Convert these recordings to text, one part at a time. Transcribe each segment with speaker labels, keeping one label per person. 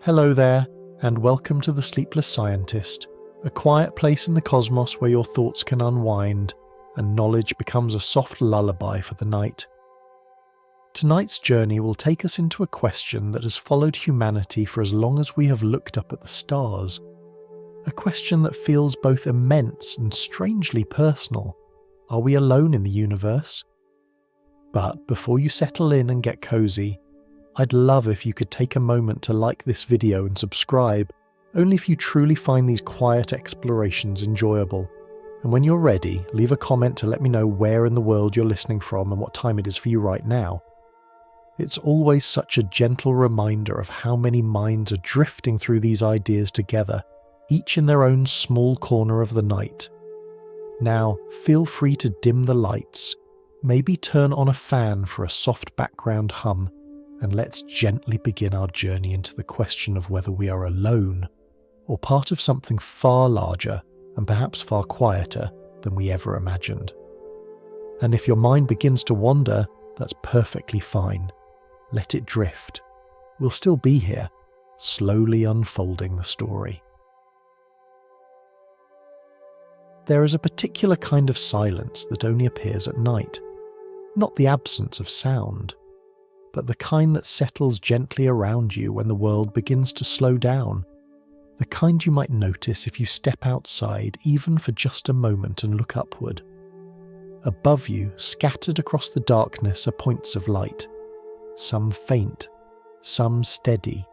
Speaker 1: Hello there, and welcome to The Sleepless Scientist, a quiet place in the cosmos where your thoughts can unwind and knowledge becomes a soft lullaby for the night. Tonight's journey will take us into a question that has followed humanity for as long as we have looked up at the stars. A question that feels both immense and strangely personal. Are we alone in the universe? But before you settle in and get cozy, I'd love if you could take a moment to like this video and subscribe, only if you truly find these quiet explorations enjoyable. And when you're ready, leave a comment to let me know where in the world you're listening from and what time it is for you right now. It's always such a gentle reminder of how many minds are drifting through these ideas together, each in their own small corner of the night. Now, feel free to dim the lights, maybe turn on a fan for a soft background hum, and let's gently begin our journey into the question of whether we are alone, or part of something far larger and perhaps far quieter than we ever imagined. And if your mind begins to wander, that's perfectly fine. Let it drift. We'll still be here, slowly unfolding the story. There is a particular kind of silence that only appears at night, not the absence of sound, but the kind that settles gently around you when the world begins to slow down, the kind you might notice if you step outside even for just a moment and look upward. Above you, scattered across the darkness, are points of light, some faint, some steady,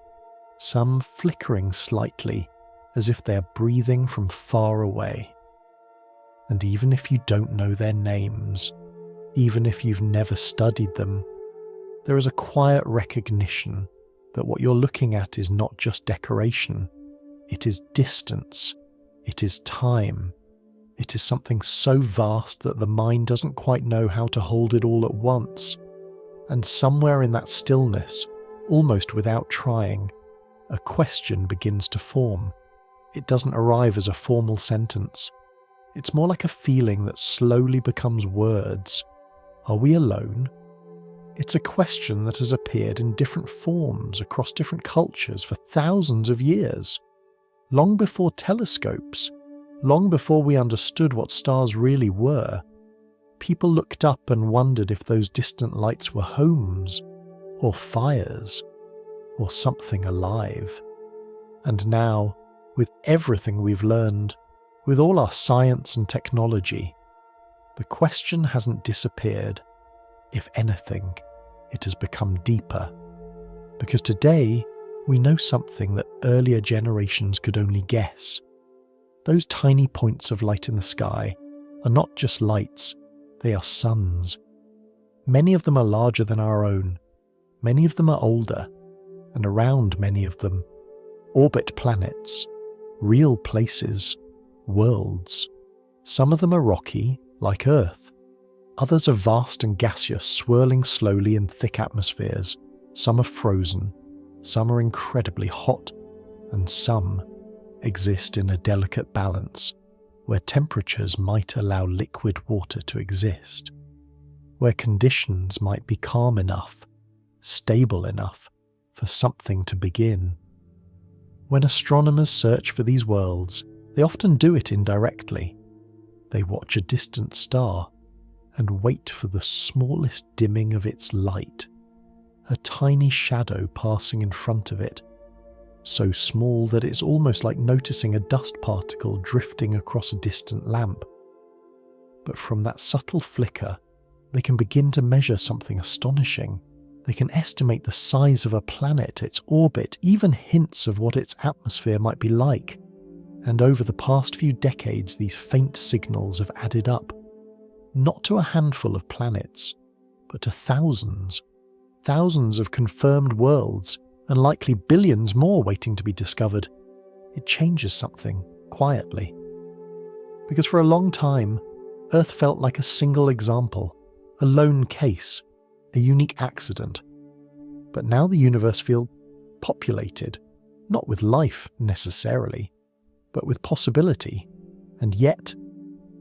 Speaker 1: some flickering slightly, as if they're breathing from far away. And even if you don't know their names, even if you've never studied them, there is a quiet recognition that what you're looking at is not just decoration, it is distance, it is time, it is something so vast that the mind doesn't quite know how to hold it all at once. And somewhere in that stillness, almost without trying, a question begins to form. It doesn't arrive as a formal sentence. It's more like a feeling that slowly becomes words. Are we alone? It's a question that has appeared in different forms across different cultures for thousands of years. Long before telescopes, long before we understood what stars really were, people looked up and wondered if those distant lights were homes, or fires, or something alive. And now, with everything we've learned, with all our science and technology, the question hasn't disappeared. If anything, it has become deeper. Because today, we know something that earlier generations could only guess. Those tiny points of light in the sky are not just lights, they are suns. Many of them are larger than our own. Many of them are older, and around many of them, orbit planets, real places, worlds. Some of them are rocky, like Earth. Others are vast and gaseous, swirling slowly in thick atmospheres. Some are frozen, some are incredibly hot, and some exist in a delicate balance, where temperatures might allow liquid water to exist, where conditions might be calm enough, stable enough, for something to begin. When astronomers search for these worlds, they often do it indirectly. They watch a distant star and wait for the smallest dimming of its light, a tiny shadow passing in front of it, so small that it's almost like noticing a dust particle drifting across a distant lamp. But from that subtle flicker, they can begin to measure something astonishing. They can estimate the size of a planet, its orbit, even hints of what its atmosphere might be like. And over the past few decades, these faint signals have added up, not to a handful of planets, but to thousands of confirmed worlds, and likely billions more waiting to be discovered. It changes something, quietly. Because for a long time, Earth felt like a single example, a lone case, a unique accident. But now the universe feels populated, not with life necessarily, but with possibility. And yet,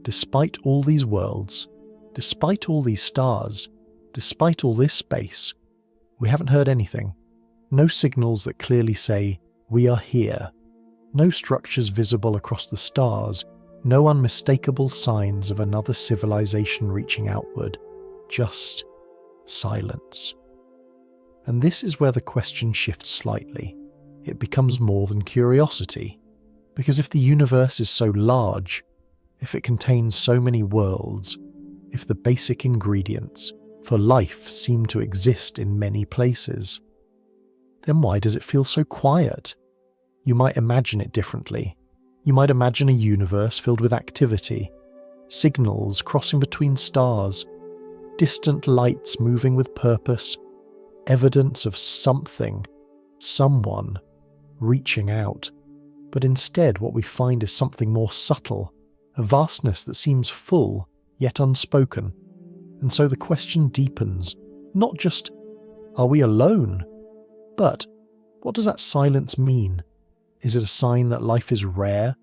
Speaker 1: despite all these worlds, despite all these stars, despite all this space, we haven't heard anything. No signals that clearly say, We are here. No structures visible across the stars, no unmistakable signs of another civilization reaching outward, just silence. And this is where the question shifts slightly. It becomes more than curiosity, because if the universe is so large, if it contains so many worlds, if the basic ingredients for life seem to exist in many places, then why does it feel so quiet? You might imagine it differently. You might imagine a universe filled with activity, signals crossing between stars, distant lights moving with purpose, evidence of something, someone, reaching out. But instead what we find is something more subtle, a vastness that seems full, yet unspoken. And so the question deepens, not just, are we alone? But, what does that silence mean? Is it a sign that life is rare,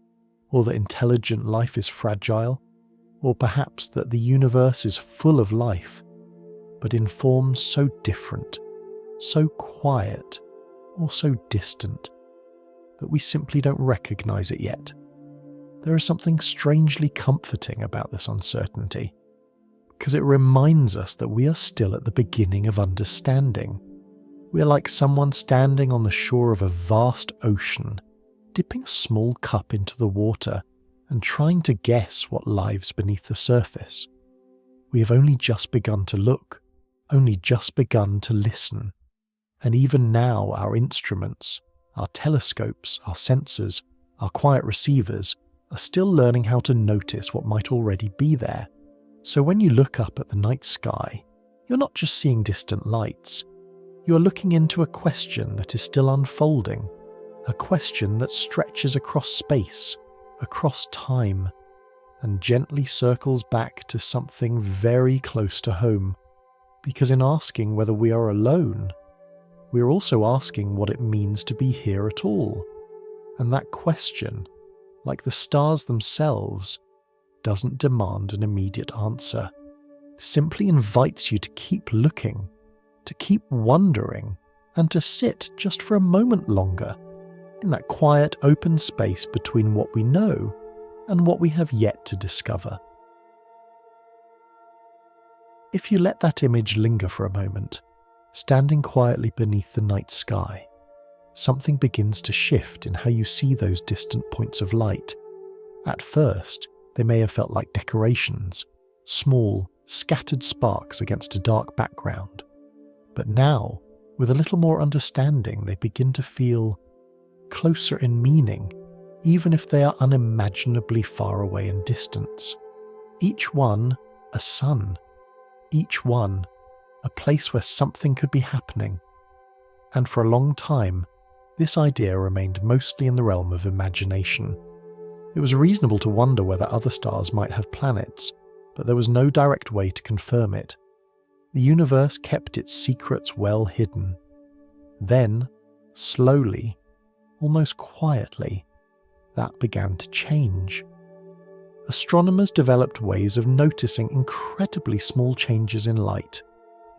Speaker 1: or that intelligent life is fragile, or perhaps that the universe is full of life, but in forms so different, so quiet, or so distant, that we simply don't recognize it yet? There is something strangely comforting about this uncertainty, because it reminds us that we are still at the beginning of understanding. We are like someone standing on the shore of a vast ocean, dipping a small cup into the water and trying to guess what lies beneath the surface. We have only just begun to look, only just begun to listen, and even now our instruments, our telescopes, our sensors, our quiet receivers are still learning how to notice what might already be there. So when you look up at the night sky, you're not just seeing distant lights. You are looking into a question that is still unfolding, a question that stretches across space, across time, and gently circles back to something very close to home. Because in asking whether we are alone, we are also asking what it means to be here at all. And that question, like the stars themselves, doesn't demand an immediate answer. It simply invites you to keep looking, to keep wondering, and to sit just for a moment longer in that quiet, open space between what we know and what we have yet to discover. If you let that image linger for a moment, standing quietly beneath the night sky, something begins to shift in how you see those distant points of light. At first, they may have felt like decorations, small, scattered sparks against a dark background. But now, with a little more understanding, they begin to feel closer in meaning, even if they are unimaginably far away in distance. Each one a sun, each one a place where something could be happening. And for a long time, this idea remained mostly in the realm of imagination. It was reasonable to wonder whether other stars might have planets, but there was no direct way to confirm it. The universe kept its secrets well hidden. Then, slowly, almost quietly, that began to change. Astronomers developed ways of noticing incredibly small changes in light,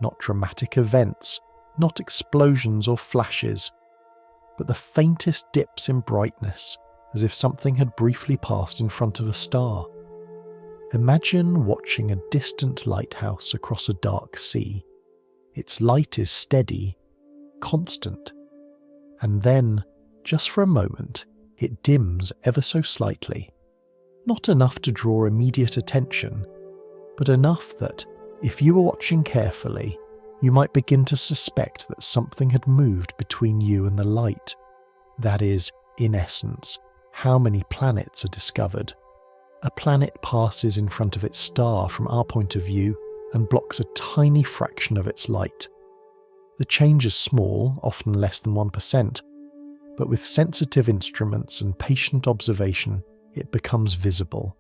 Speaker 1: not dramatic events, not explosions or flashes, but the faintest dips in brightness, as if something had briefly passed in front of a star. Imagine watching a distant lighthouse across a dark sea. Its light is steady, constant, and then, just for a moment, it dims ever so slightly. Not enough to draw immediate attention, but enough that, if you were watching carefully, you might begin to suspect that something had moved between you and the light. That is, in essence, how many planets are discovered. A planet passes in front of its star from our point of view and blocks a tiny fraction of its light. The change is small, often less than 1%, but with sensitive instruments and patient observation, it becomes visible.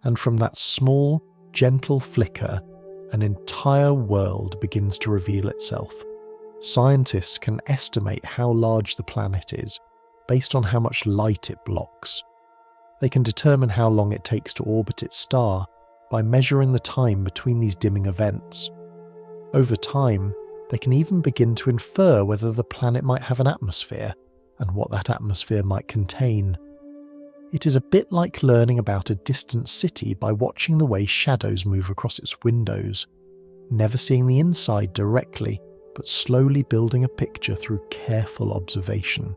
Speaker 1: And from that small, gentle flicker, an entire world begins to reveal itself. Scientists can estimate how large the planet is based on how much light it blocks. They can determine how long it takes to orbit its star by measuring the time between these dimming events. Over time, they can even begin to infer whether the planet might have an atmosphere, and what that atmosphere might contain. It is a bit like learning about a distant city by watching the way shadows move across its windows, never seeing the inside directly, but slowly building a picture through careful observation.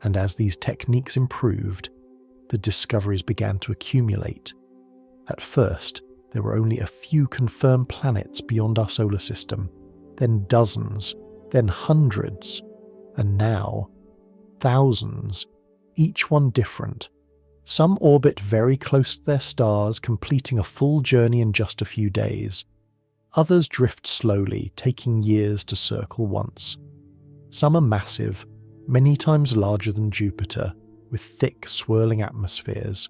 Speaker 1: And as these techniques improved, the discoveries began to accumulate. At first, there were only a few confirmed planets beyond our solar system, then dozens, then hundreds, and now thousands, each one different. Some orbit very close to their stars, completing a full journey in just a few days. Others drift slowly, taking years to circle once. Some are massive, many times larger than Jupiter, with thick, swirling atmospheres.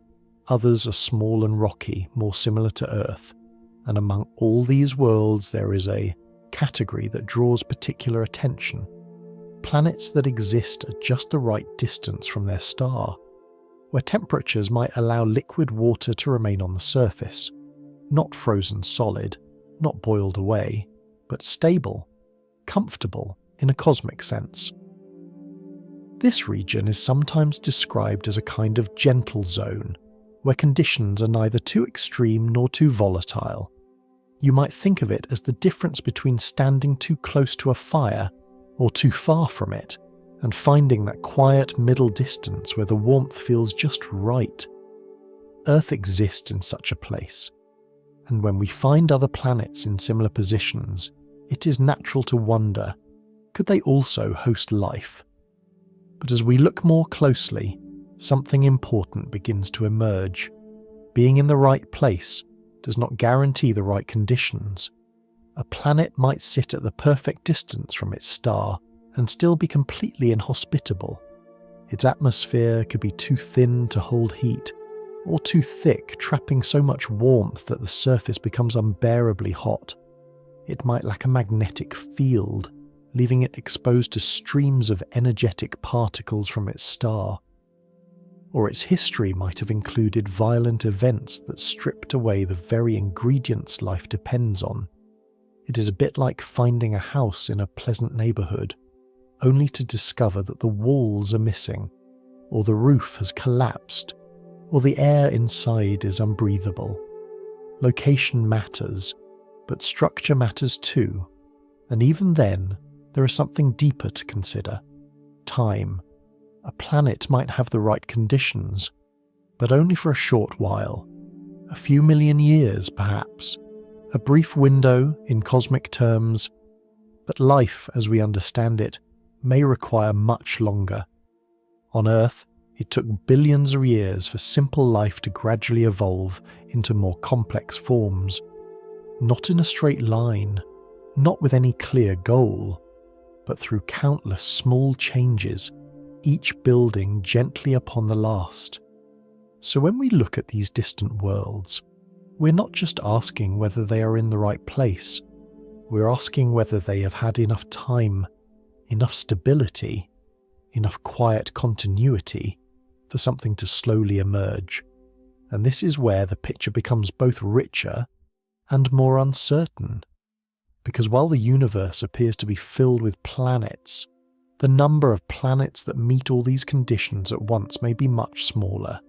Speaker 1: Others are small and rocky, more similar to Earth. And among all these worlds there is a category that draws particular attention. Planets that exist at just the right distance from their star, where temperatures might allow liquid water to remain on the surface, not frozen solid, not boiled away, but stable, comfortable in a cosmic sense. This region is sometimes described as a kind of gentle zone, where conditions are neither too extreme nor too volatile. You might think of it as the difference between standing too close to a fire or too far from it, and finding that quiet middle distance where the warmth feels just right. Earth exists in such a place, and when we find other planets in similar positions, it is natural to wonder, could they also host life? But as we look more closely, something important begins to emerge. Being in the right place does not guarantee the right conditions. A planet might sit at the perfect distance from its star and still be completely inhospitable. Its atmosphere could be too thin to hold heat, or too thick, trapping so much warmth that the surface becomes unbearably hot. It might lack a magnetic field, leaving it exposed to streams of energetic particles from its star. Or its history might have included violent events that stripped away the very ingredients life depends on. It is a bit like finding a house in a pleasant neighbourhood, only to discover that the walls are missing, or the roof has collapsed, or the air inside is unbreathable. Location matters, but structure matters too, and even then, there is something deeper to consider. Time. A planet might have the right conditions, but only for a short while. A few million years, perhaps. A brief window in cosmic terms, but life as we understand it may require much longer. On Earth, it took billions of years for simple life to gradually evolve into more complex forms. Not in a straight line, not with any clear goal, but through countless small changes, each building gently upon the last. So when we look at these distant worlds, we're not just asking whether they are in the right place, we're asking whether they have had enough time, enough stability, enough quiet continuity for something to slowly emerge. And this is where the picture becomes both richer and more uncertain. Because while the universe appears to be filled with planets, the number of planets that meet all these conditions at once may be much smaller.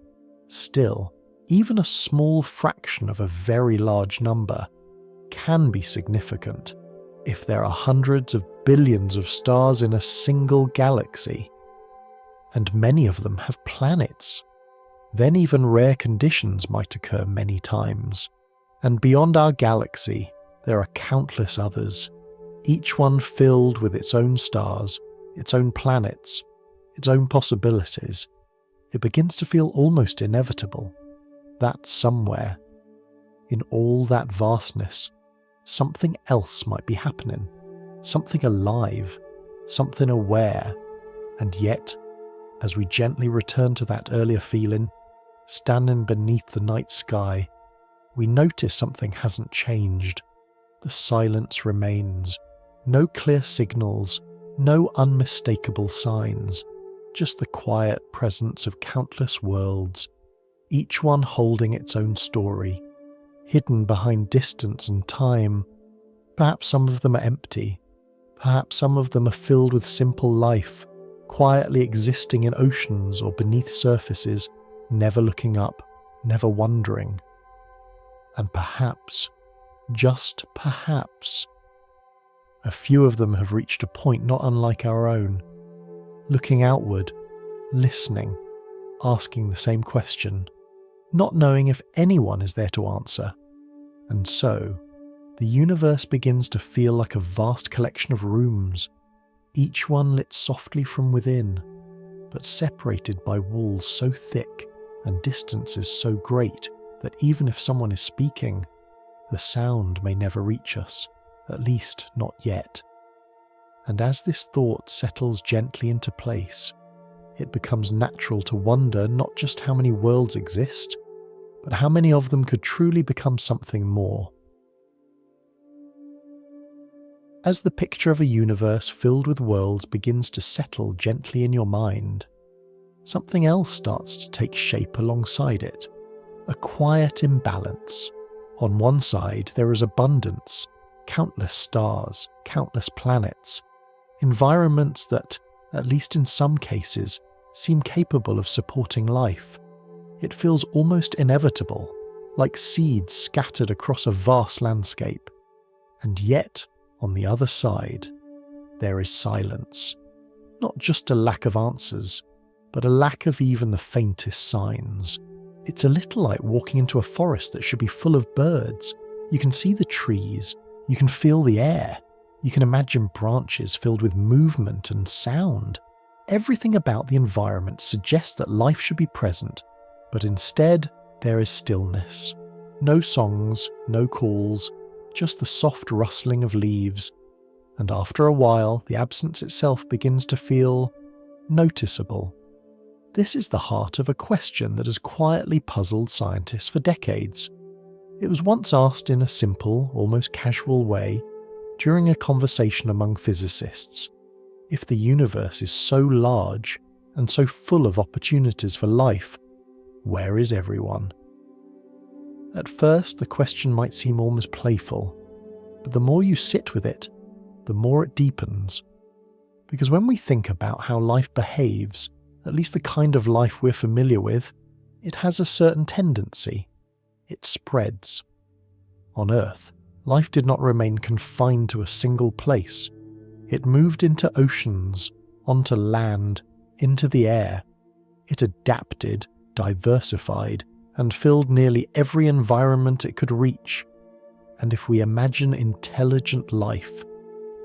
Speaker 1: Still, even a small fraction of a very large number can be significant if there are hundreds of billions of stars in a single galaxy, and many of them have planets. Then even rare conditions might occur many times, and beyond our galaxy there are countless others, each one filled with its own stars, its own planets, its own possibilities. It begins to feel almost inevitable that somewhere, in all that vastness, something else might be happening, something alive, something aware, and yet, as we gently return to that earlier feeling, standing beneath the night sky, we notice something hasn't changed. The silence remains. No clear signals, no unmistakable signs, just the quiet presence of countless worlds, each one holding its own story, hidden behind distance and time. Perhaps some of them are empty, perhaps some of them are filled with simple life, quietly existing in oceans or beneath surfaces, never looking up, never wondering. And perhaps, just perhaps, a few of them have reached a point not unlike our own, looking outward, listening, asking the same question, not knowing if anyone is there to answer. And so, the universe begins to feel like a vast collection of rooms, each one lit softly from within, but separated by walls so thick and distances so great that even if someone is speaking, the sound may never reach us, at least not yet. And as this thought settles gently into place, it becomes natural to wonder not just how many worlds exist, but how many of them could truly become something more. As the picture of a universe filled with worlds begins to settle gently in your mind, something else starts to take shape alongside it, a quiet imbalance. On one side there is abundance, countless stars, countless planets, environments that, at least in some cases, seem capable of supporting life. It feels almost inevitable, like seeds scattered across a vast landscape. And yet, on the other side, there is silence. Not just a lack of answers, but a lack of even the faintest signs. It's a little like walking into a forest that should be full of birds. You can see the trees, you can feel the air, you can imagine branches filled with movement and sound. Everything about the environment suggests that life should be present, but instead there is stillness. No songs, no calls, just the soft rustling of leaves, and after a while the absence itself begins to feel noticeable. This is the heart of a question that has quietly puzzled scientists for decades. It was once asked in a simple, almost casual way, during a conversation among physicists. If the universe is so large and so full of opportunities for life, where is everyone? At first, the question might seem almost playful, but the more you sit with it, the more it deepens. Because when we think about how life behaves, at least the kind of life we're familiar with, it has a certain tendency. It spreads. On Earth, life did not remain confined to a single place. It moved into oceans, onto land, into the air. It adapted, diversified, and filled nearly every environment it could reach. And if we imagine intelligent life,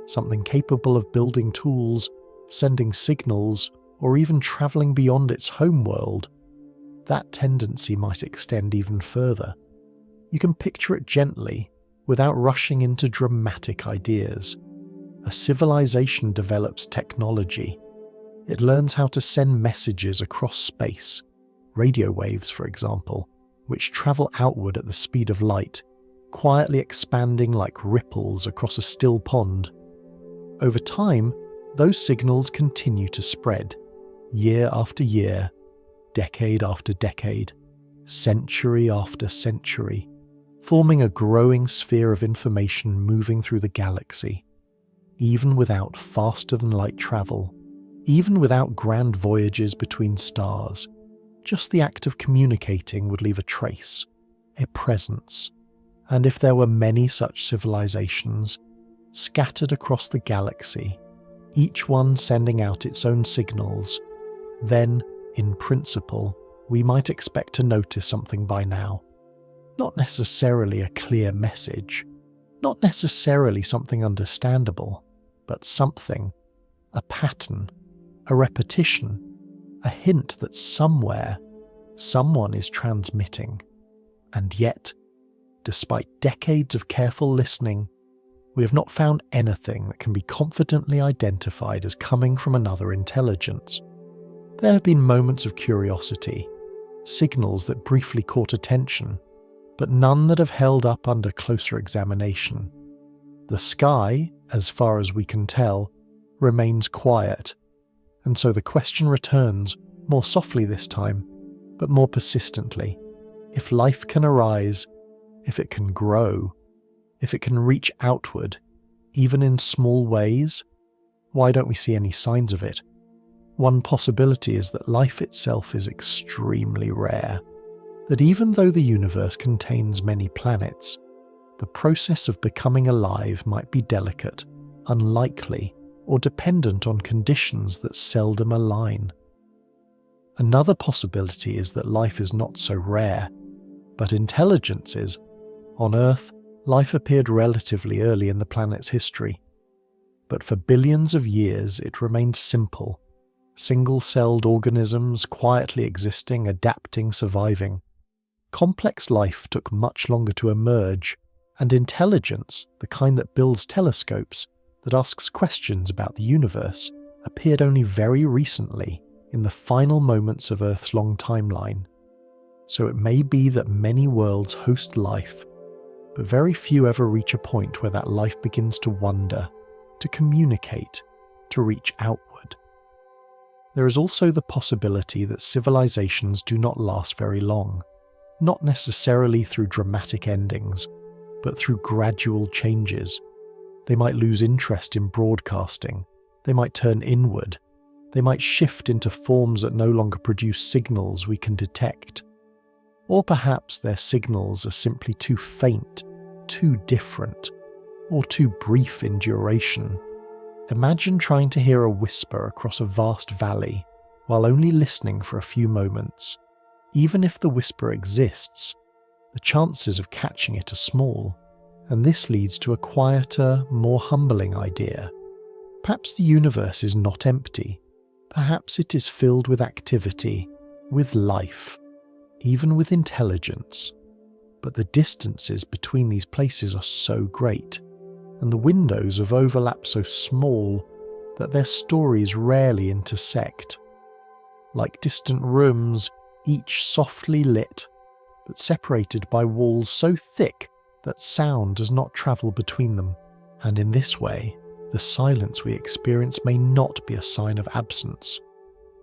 Speaker 1: something capable of building tools, sending signals, or even travelling beyond its home world, that tendency might extend even further. You can picture it gently, without rushing into dramatic ideas. A civilization develops technology. It learns how to send messages across space, radio waves for example, which travel outward at the speed of light, quietly expanding like ripples across a still pond. Over time, those signals continue to spread, year after year, decade after decade, century after century, forming a growing sphere of information moving through the galaxy. Even without faster-than-light travel, even without grand voyages between stars, just the act of communicating would leave a trace, a presence. And if there were many such civilizations, scattered across the galaxy, each one sending out its own signals, then, in principle, we might expect to notice something by now. Not necessarily a clear message, not necessarily something understandable, but something, a pattern, a repetition, a hint that somewhere, someone is transmitting. And yet, despite decades of careful listening, we have not found anything that can be confidently identified as coming from another intelligence. There have been moments of curiosity, signals that briefly caught attention, but none that have held up under closer examination. The sky, as far as we can tell, remains quiet, and so the question returns, more softly this time, but more persistently. If life can arise, if it can grow, if it can reach outward, even in small ways, why don't we see any signs of it? One possibility is that life itself is extremely rare, that even though the universe contains many planets, the process of becoming alive might be delicate, unlikely, or dependent on conditions that seldom align. Another possibility is that life is not so rare, but intelligence is. On Earth, life appeared relatively early in the planet's history, but for billions of years it remained simple, single-celled organisms quietly existing, adapting, surviving. Complex life took much longer to emerge, and intelligence, the kind that builds telescopes, that asks questions about the universe, appeared only very recently, in the final moments of Earth's long timeline. So it may be that many worlds host life, but very few ever reach a point where that life begins to wonder, to communicate, to reach outward. There is also the possibility that civilizations do not last very long, not necessarily through dramatic endings, but through gradual changes. They might lose interest in broadcasting, they might turn inward, they might shift into forms that no longer produce signals we can detect. Or perhaps their signals are simply too faint, too different, or too brief in duration. Imagine trying to hear a whisper across a vast valley while only listening for a few moments. Even if the whisper exists, the chances of catching it are small, and this leads to a quieter, more humbling idea. Perhaps the universe is not empty. Perhaps it is filled with activity, with life, even with intelligence. But the distances between these places are so great, and the windows of overlap so small that their stories rarely intersect. Like distant rooms, each softly lit, but separated by walls so thick that sound does not travel between them. And in this way, the silence we experience may not be a sign of absence,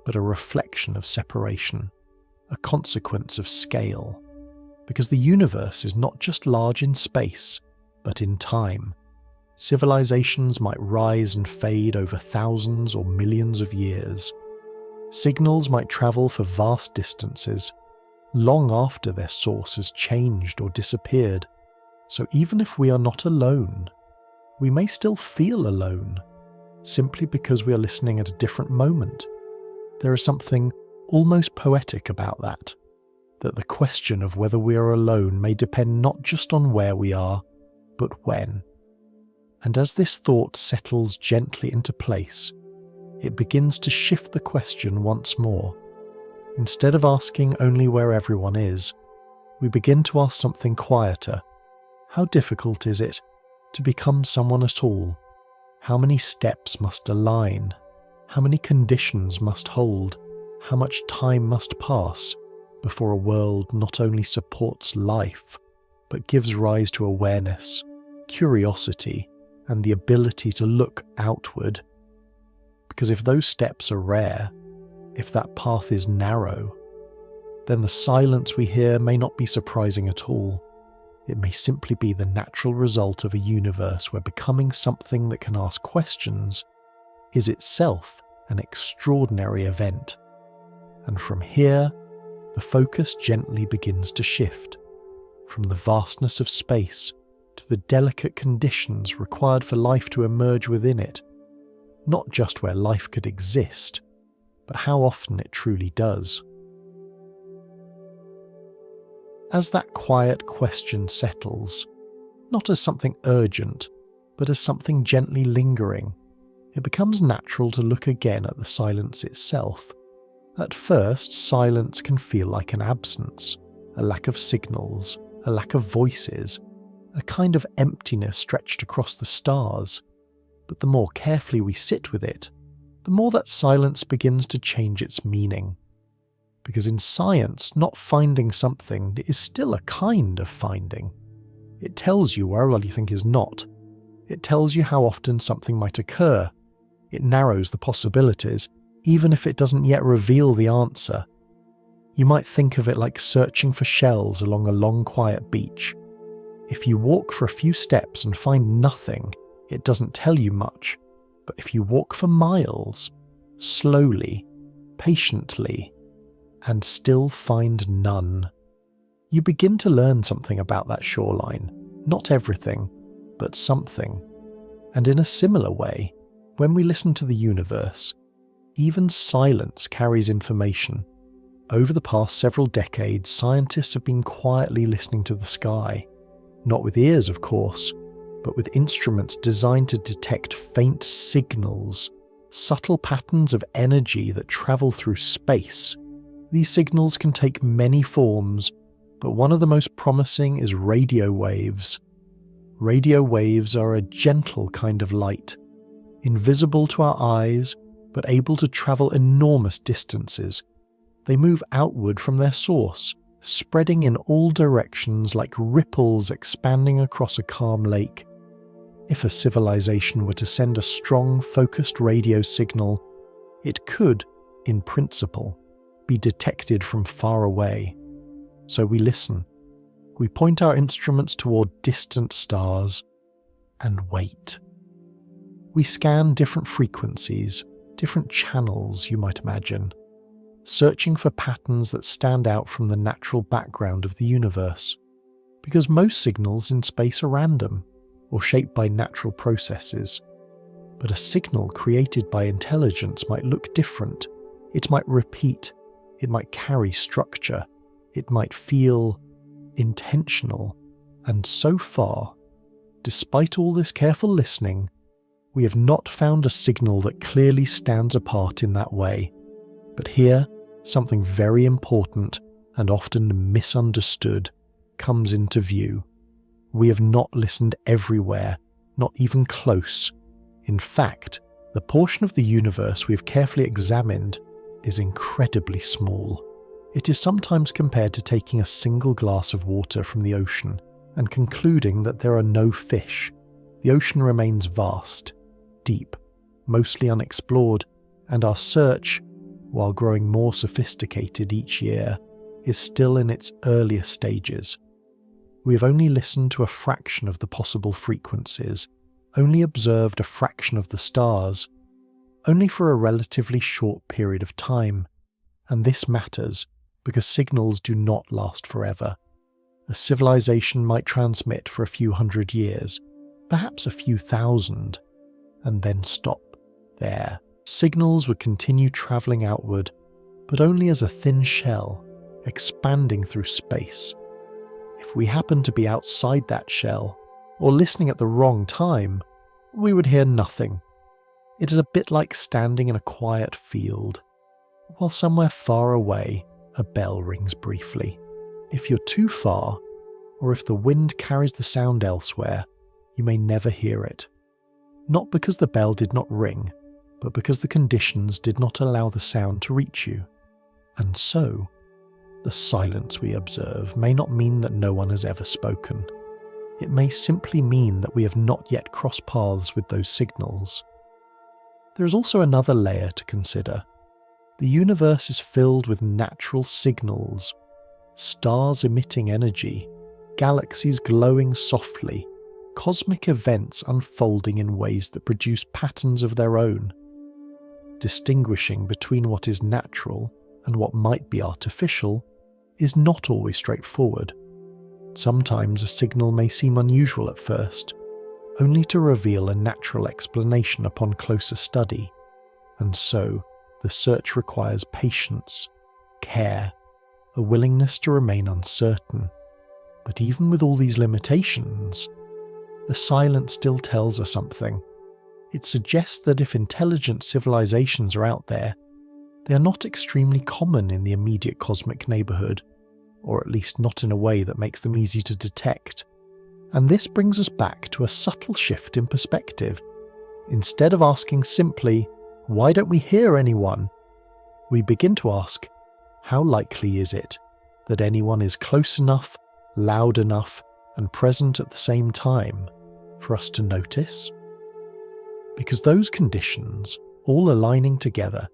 Speaker 1: but a reflection of separation, a consequence of scale. Because the universe is not just large in space, but in time. Civilizations might rise and fade over thousands or millions of years. Signals might travel for vast distances, long after their source has changed or disappeared. So even if we are not alone, we may still feel alone, simply because we are listening at a different moment. There is something almost poetic about that the question of whether we are alone may depend not just on where we are, but when. And as this thought settles gently into place, it begins to shift the question once more. Instead of asking only where everyone is, we begin to ask something quieter. How difficult is it to become someone at all? How many steps must align? How many conditions must hold? How much time must pass before a world not only supports life, but gives rise to awareness, curiosity, and the ability to look outward? Because if those steps are rare, if that path is narrow, then the silence we hear may not be surprising at all. It may simply be the natural result of a universe where becoming something that can ask questions is itself an extraordinary event. And from here, the focus gently begins to shift, from the vastness of space to the delicate conditions required for life to emerge within it, not just where life could exist, but how often it truly does. As that quiet question settles, not as something urgent, but as something gently lingering, it becomes natural to look again at the silence itself. At first, silence can feel like an absence, a lack of signals, a lack of voices, a kind of emptiness stretched across the stars. But the more carefully we sit with it, the more that silence begins to change its meaning. Because in science, not finding something is still a kind of finding. It tells you where all you think is not. It tells you how often something might occur. It narrows the possibilities, even if it doesn't yet reveal the answer. You might think of it like searching for shells along a long, quiet beach. If you walk for a few steps and find nothing, it doesn't tell you much. But if you walk for miles, slowly, patiently, and still find none. You begin to learn something about that shoreline. Not everything, but something. And in a similar way, when we listen to the universe, even silence carries information. Over the past several decades, scientists have been quietly listening to the sky. Not with ears, of course, but with instruments designed to detect faint signals, subtle patterns of energy that travel through space. These signals can take many forms, but one of the most promising is radio waves. Radio waves are a gentle kind of light, invisible to our eyes, but able to travel enormous distances. They move outward from their source, spreading in all directions like ripples expanding across a calm lake. If a civilization were to send a strong, focused radio signal, it could, in principle, be detected from far away. So we listen. We point our instruments toward distant stars and wait. We scan different frequencies, different channels, you might imagine, searching for patterns that stand out from the natural background of the universe. Because most signals in space are random, or shaped by natural processes. But a signal created by intelligence might look different. It might repeat. It might carry structure. It might feel intentional. And so far, despite all this careful listening, we have not found a signal that clearly stands apart in that way. But here, something very important and often misunderstood comes into view. We have not listened everywhere, not even close. In fact, the portion of the universe we have carefully examined is incredibly small. It is sometimes compared to taking a single glass of water from the ocean and concluding that there are no fish. The ocean remains vast, deep, mostly unexplored, and our search, while growing more sophisticated each year, is still in its earliest stages. We have only listened to a fraction of the possible frequencies, only observed a fraction of the stars, only for a relatively short period of time. And this matters because signals do not last forever. A civilization might transmit for a few hundred years, perhaps a few thousand, and then stop there. Signals would continue travelling outward, but only as a thin shell, expanding through space. If we happened to be outside that shell, or listening at the wrong time, we would hear nothing. It is a bit like standing in a quiet field, while somewhere far away a bell rings briefly. If you're too far, or if the wind carries the sound elsewhere, you may never hear it. Not because the bell did not ring, but because the conditions did not allow the sound to reach you. And so, the silence we observe may not mean that no one has ever spoken. It may simply mean that we have not yet crossed paths with those signals. There is also another layer to consider. The universe is filled with natural signals, stars emitting energy, galaxies glowing softly, cosmic events unfolding in ways that produce patterns of their own. Distinguishing between what is natural and what might be artificial is not always straightforward. Sometimes a signal may seem unusual at first, only to reveal a natural explanation upon closer study, and so the search requires patience, care, a willingness to remain uncertain. But even with all these limitations, the silence still tells us something. It suggests that if intelligent civilizations are out there, they are not extremely common in the immediate cosmic neighborhood, or at least not in a way that makes them easy to detect. And this brings us back to a subtle shift in perspective. Instead of asking simply, "Why don't we hear anyone?" we begin to ask, how likely is it that anyone is close enough, loud enough, and present at the same time for us to notice? Because those conditions, all aligning together,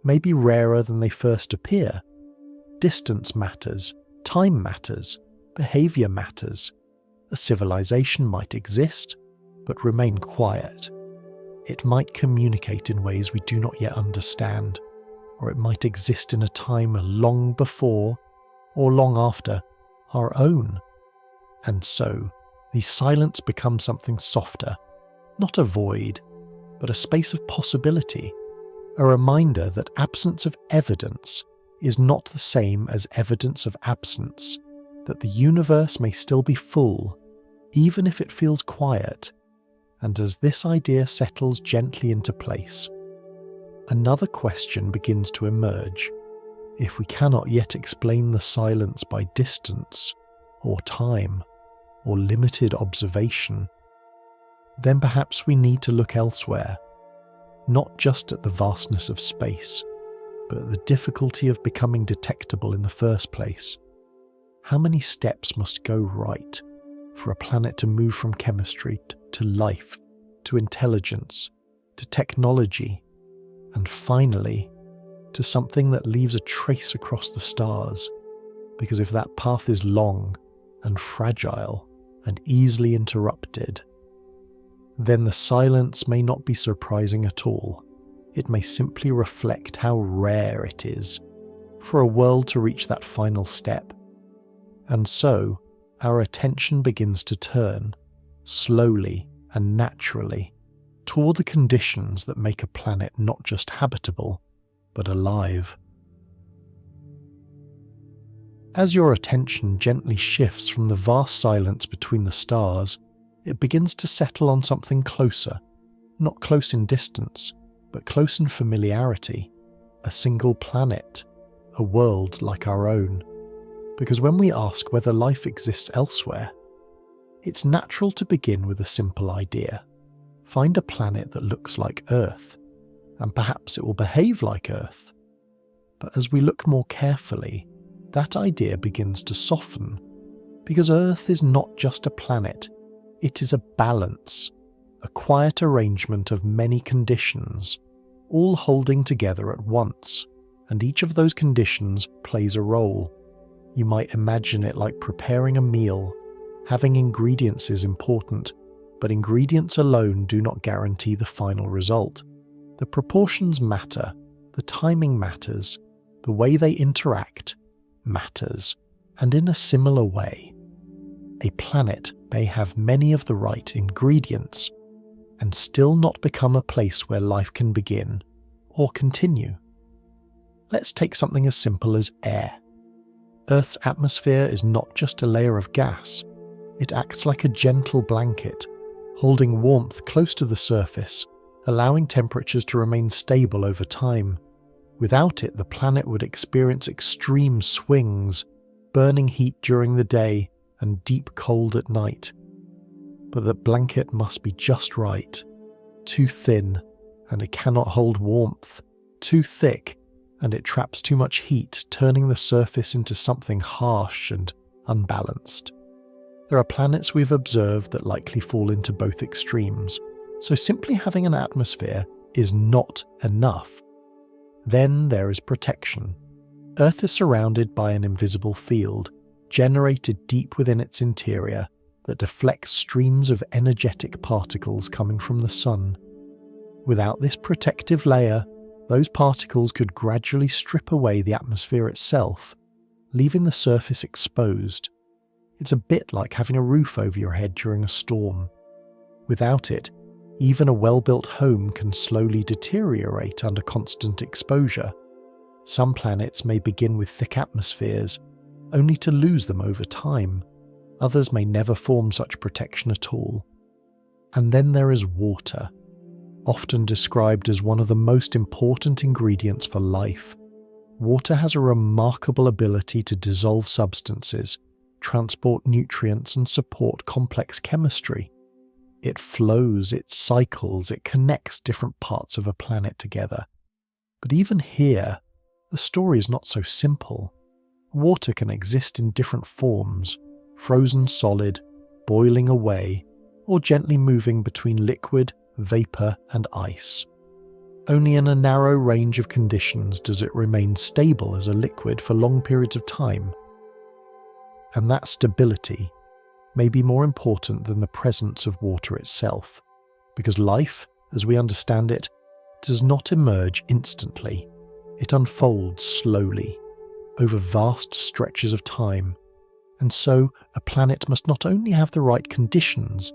Speaker 1: may be rarer than they first appear. Distance matters, time matters, behaviour matters. A civilization might exist, but remain quiet. It might communicate in ways we do not yet understand, or it might exist in a time long before or long after our own. And so, the silence becomes something softer, not a void, but a space of possibility, a reminder that absence of evidence is not the same as evidence of absence, that the universe may still be full, even if it feels quiet. And as this idea settles gently into place, another question begins to emerge. If we cannot yet explain the silence by distance, or time, or limited observation, then perhaps we need to look elsewhere, not just at the vastness of space, but at the difficulty of becoming detectable in the first place. How many steps must go right for a planet to move from chemistry to life, to intelligence, to technology, and finally, to something that leaves a trace across the stars? Because if that path is long and fragile and easily interrupted, then the silence may not be surprising at all. It may simply reflect how rare it is for a world to reach that final step. And so, our attention begins to turn, slowly and naturally, toward the conditions that make a planet not just habitable, but alive. As your attention gently shifts from the vast silence between the stars, it begins to settle on something closer, not close in distance, but close in familiarity, a single planet, a world like our own. Because when we ask whether life exists elsewhere, it's natural to begin with a simple idea. Find a planet that looks like Earth, and perhaps it will behave like Earth. But as we look more carefully, that idea begins to soften, because Earth is not just a planet, it is a balance, a quiet arrangement of many conditions, all holding together at once, and each of those conditions plays a role. You might imagine it like preparing a meal. Having ingredients is important, but ingredients alone do not guarantee the final result. The proportions matter, the timing matters, the way they interact matters, and in a similar way, a planet may have many of the right ingredients and still not become a place where life can begin or continue. Let's take something as simple as air. Earth's atmosphere is not just a layer of gas. It acts like a gentle blanket, holding warmth close to the surface, allowing temperatures to remain stable over time. Without it, the planet would experience extreme swings, burning heat during the day and deep cold at night. But that blanket must be just right. Too thin, and it cannot hold warmth. Too thick, and it traps too much heat, turning the surface into something harsh and unbalanced. There are planets we've observed that likely fall into both extremes, so simply having an atmosphere is not enough. Then there is protection. Earth is surrounded by an invisible field, generated deep within its interior, that deflects streams of energetic particles coming from the sun. Without this protective layer, those particles could gradually strip away the atmosphere itself, leaving the surface exposed. It's a bit like having a roof over your head during a storm. Without it, even a well-built home can slowly deteriorate under constant exposure. Some planets may begin with thick atmospheres, only to lose them over time. Others may never form such protection at all. And then there is water, often described as one of the most important ingredients for life. Water has a remarkable ability to dissolve substances, transport nutrients, and support complex chemistry. It flows, it cycles, it connects different parts of a planet together. But even here, the story is not so simple. Water can exist in different forms, frozen solid, boiling away, or gently moving between liquid, vapor, and ice. Only in a narrow range of conditions does it remain stable as a liquid for long periods of time. And that stability may be more important than the presence of water itself, because life, as we understand it, does not emerge instantly. It unfolds slowly, over vast stretches of time, and so a planet must not only have the right conditions,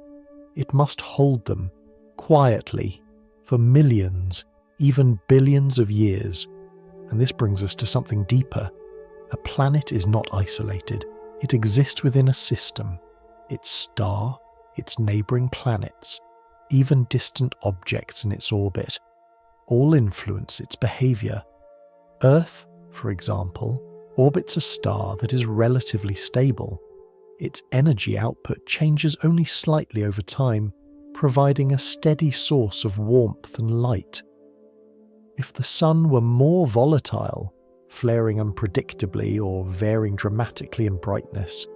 Speaker 1: it must hold them, quietly, for millions, even billions of years. And this brings us to something deeper. A planet is not isolated. It exists within a system. Its star, its neighbouring planets, even distant objects in its orbit, all influence its behaviour. Earth, for example, orbits a star that is relatively stable. Its energy output changes only slightly over time, providing a steady source of warmth and light. If the sun were more volatile, flaring unpredictably or varying dramatically in brightness,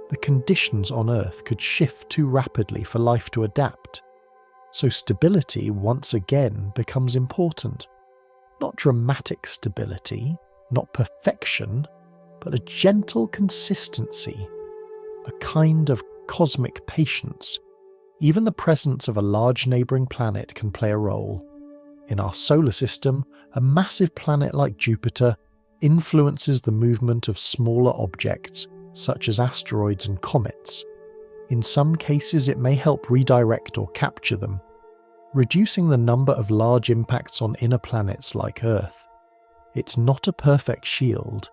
Speaker 1: the conditions on Earth could shift too rapidly for life to adapt. So stability once again becomes important. Not dramatic stability, not perfection, but a gentle consistency, a kind of cosmic patience. Even the presence of a large neighbouring planet can play a role. In our solar system, a massive planet like Jupiter influences the movement of smaller objects, such as asteroids and comets. In some cases, it may help redirect or capture them, reducing the number of large impacts on inner planets like Earth. It's not a perfect shield,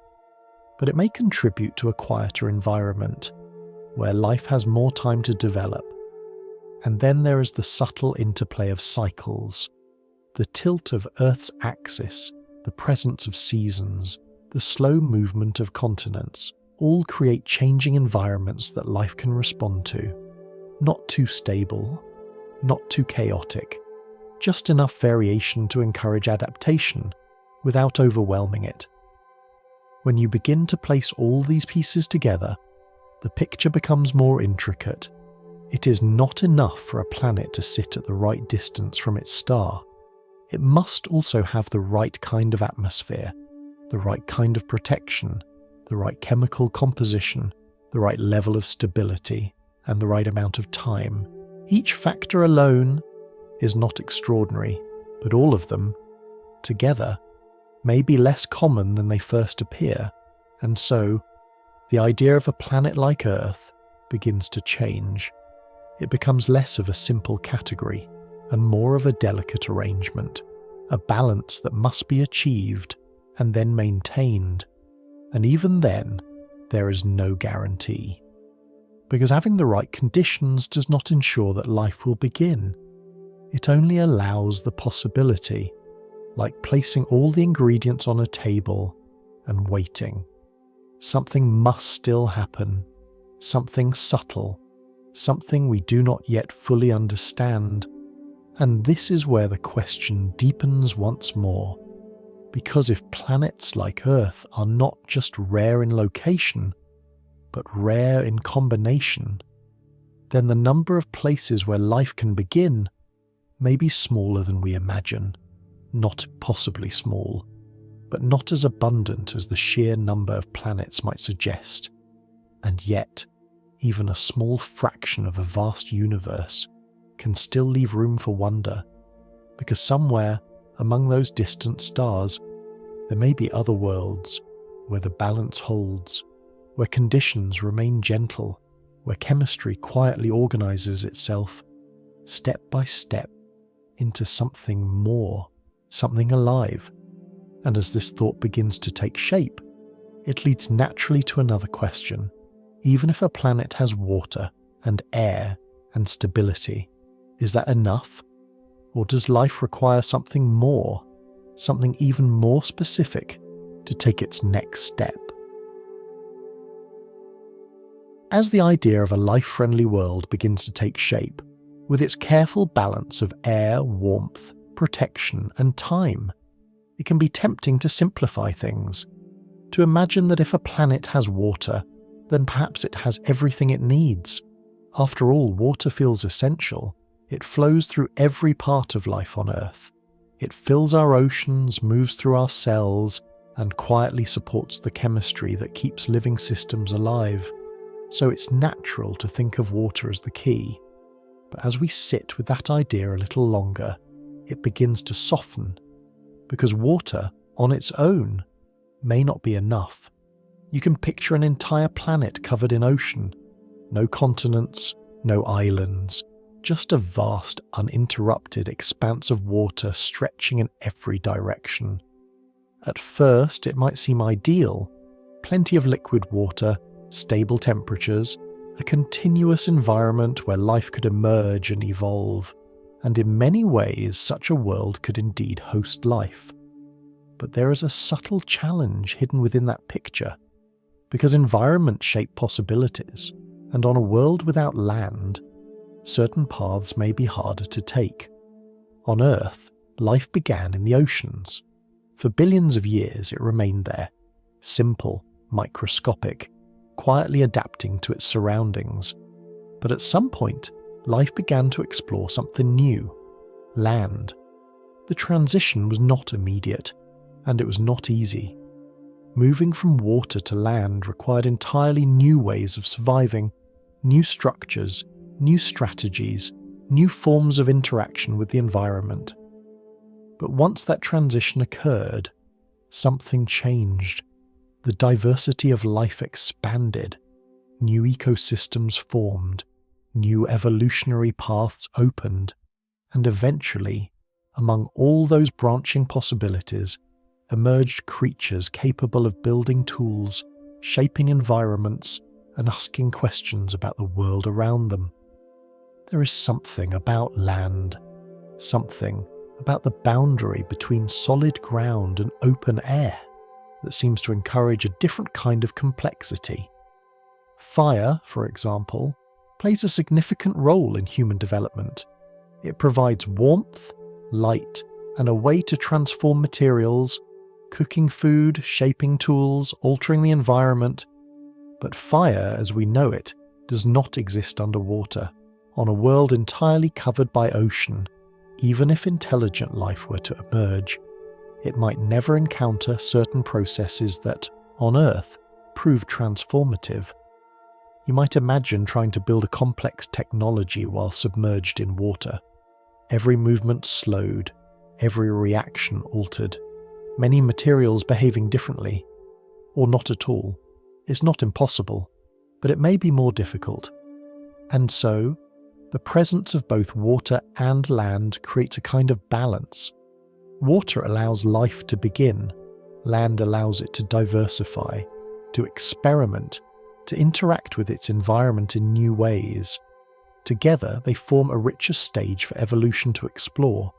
Speaker 1: but it may contribute to a quieter environment, where life has more time to develop. And then there is the subtle interplay of cycles. The tilt of Earth's axis, the presence of seasons, the slow movement of continents, all create changing environments that life can respond to. Not too stable, not too chaotic, just enough variation to encourage adaptation without overwhelming it. When you begin to place all these pieces together, the picture becomes more intricate. It is not enough for a planet to sit at the right distance from its star. It must also have the right kind of atmosphere, the right kind of protection, the right chemical composition, the right level of stability, and the right amount of time. Each factor alone is not extraordinary, but all of them, together, may be less common than they first appear, and so the idea of a planet like Earth begins to change. It becomes less of a simple category and more of a delicate arrangement, a balance that must be achieved and then maintained. And even then, there is no guarantee. Because having the right conditions does not ensure that life will begin. It only allows the possibility, like placing all the ingredients on a table and waiting. Something must still happen, something subtle, something we do not yet fully understand. And this is where the question deepens once more. Because if planets like Earth are not just rare in location, but rare in combination, then the number of places where life can begin may be smaller than we imagine. Not possibly small, but not as abundant as the sheer number of planets might suggest. And yet, even a small fraction of a vast universe can still leave room for wonder, because somewhere among those distant stars there may be other worlds where the balance holds, where conditions remain gentle, where chemistry quietly organizes itself, step by step, into something more, something alive. And as this thought begins to take shape, it leads naturally to another question. Even if a planet has water and air and stability, is that enough? Or does life require something more, something even more specific to take its next step? As the idea of a life-friendly world begins to take shape, with its careful balance of air, warmth, protection, and time, it can be tempting to simplify things, to imagine that if a planet has water, then perhaps it has everything it needs. After all, water feels essential. It flows through every part of life on Earth. It fills our oceans, moves through our cells, and quietly supports the chemistry that keeps living systems alive. So it's natural to think of water as the key. But as we sit with that idea a little longer, it begins to soften, because water on its own, may not be enough. You can picture an entire planet covered in ocean. No continents, no islands, just a vast, uninterrupted expanse of water stretching in every direction. At first, it might seem ideal. Plenty of liquid water, stable temperatures, a continuous environment where life could emerge and evolve. And in many ways, such a world could indeed host life. But there is a subtle challenge hidden within that picture, because environments shape possibilities, and on a world without land, certain paths may be harder to take. On Earth, life began in the oceans. For billions of years it remained there, simple, microscopic, quietly adapting to its surroundings. But at some point, life began to explore something new: land. The transition was not immediate, and it was not easy. Moving from water to land required entirely new ways of surviving, new structures, new strategies, new forms of interaction with the environment. But once that transition occurred, something changed. The diversity of life expanded, new ecosystems formed, new evolutionary paths opened, and eventually, among all those branching possibilities, emerged creatures capable of building tools, shaping environments, and asking questions about the world around them. There is something about land, something about the boundary between solid ground and open air, that seems to encourage a different kind of complexity. Fire, for example, plays a significant role in human development. It provides warmth, light, and a way to transform materials, cooking food, shaping tools, altering the environment. But fire, as we know it, does not exist underwater, on a world entirely covered by ocean. Even if intelligent life were to emerge, it might never encounter certain processes that, on Earth, prove transformative. You might imagine trying to build a complex technology while submerged in water. Every movement slowed, every reaction altered, many materials behaving differently, or not at all. It's not impossible, but it may be more difficult. And so, the presence of both water and land creates a kind of balance. Water allows life to begin, land allows it to diversify, to experiment, to interact with its environment in new ways. Together, they form a richer stage for evolution to explore.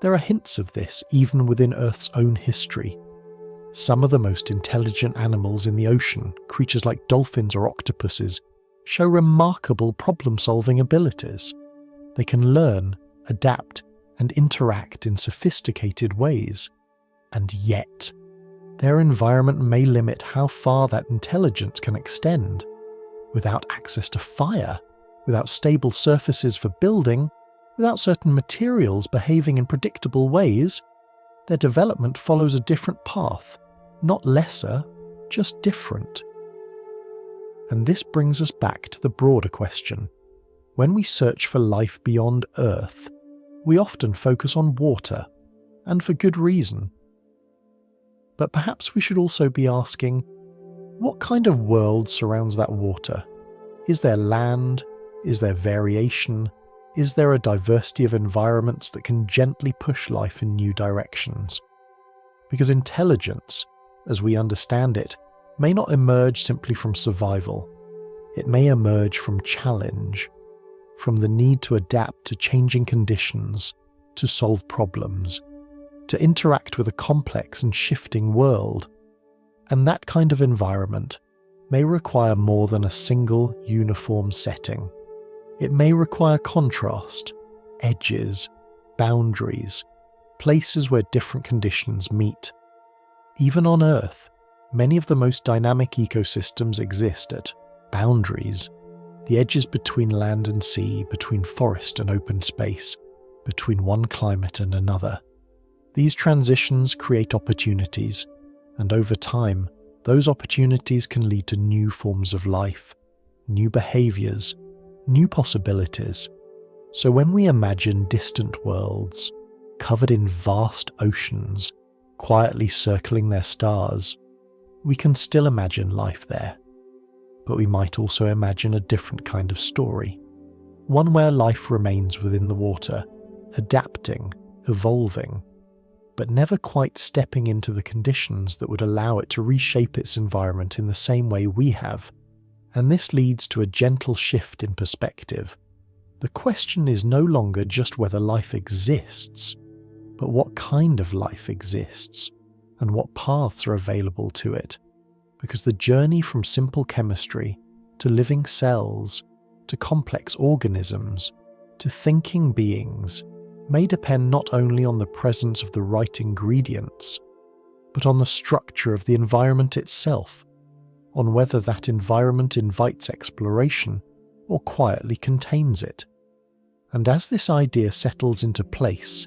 Speaker 1: There are hints of this even within Earth's own history. Some of the most intelligent animals in the ocean, creatures like dolphins or octopuses, show remarkable problem-solving abilities. They can learn, adapt, and interact in sophisticated ways. And yet, their environment may limit how far that intelligence can extend. Without access to fire, without stable surfaces for building, without certain materials behaving in predictable ways, their development follows a different path, not lesser, just different. And this brings us back to the broader question. When we search for life beyond Earth, we often focus on water, and for good reason. But perhaps we should also be asking, what kind of world surrounds that water? Is there land? Is there variation? Is there a diversity of environments that can gently push life in new directions? Because intelligence, as we understand it, may not emerge simply from survival. It may emerge from challenge, from the need to adapt to changing conditions, to solve problems, to interact with a complex and shifting world. And that kind of environment may require more than a single uniform setting. It may require contrast, edges, boundaries, places where different conditions meet. Even on Earth, many of the most dynamic ecosystems exist at boundaries, the edges between land and sea, between forest and open space, between one climate and another. These transitions create opportunities, and over time, those opportunities can lead to new forms of life, new behaviours, new possibilities. So when we imagine distant worlds, covered in vast oceans, quietly circling their stars, we can still imagine life there. But we might also imagine a different kind of story, one where life remains within the water, adapting, evolving, but never quite stepping into the conditions that would allow it to reshape its environment in the same way we have. And this leads to a gentle shift in perspective. The question is no longer just whether life exists, but what kind of life exists, and what paths are available to it. Because the journey from simple chemistry to living cells, to complex organisms, to thinking beings, may depend not only on the presence of the right ingredients, but on the structure of the environment itself, on whether that environment invites exploration or quietly contains it. And as this idea settles into place,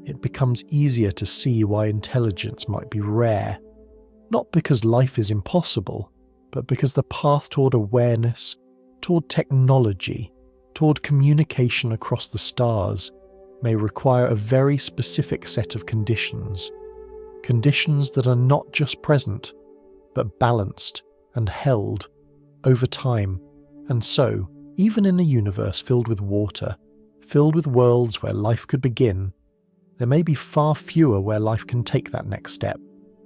Speaker 1: it becomes easier to see why intelligence might be rare, not because life is impossible, but because the path toward awareness, toward technology, toward communication across the stars may require a very specific set of conditions that are not just present, but balanced and held over time. And so, even in a universe filled with water, filled with worlds where life could begin, there may be far fewer where life can take that next step,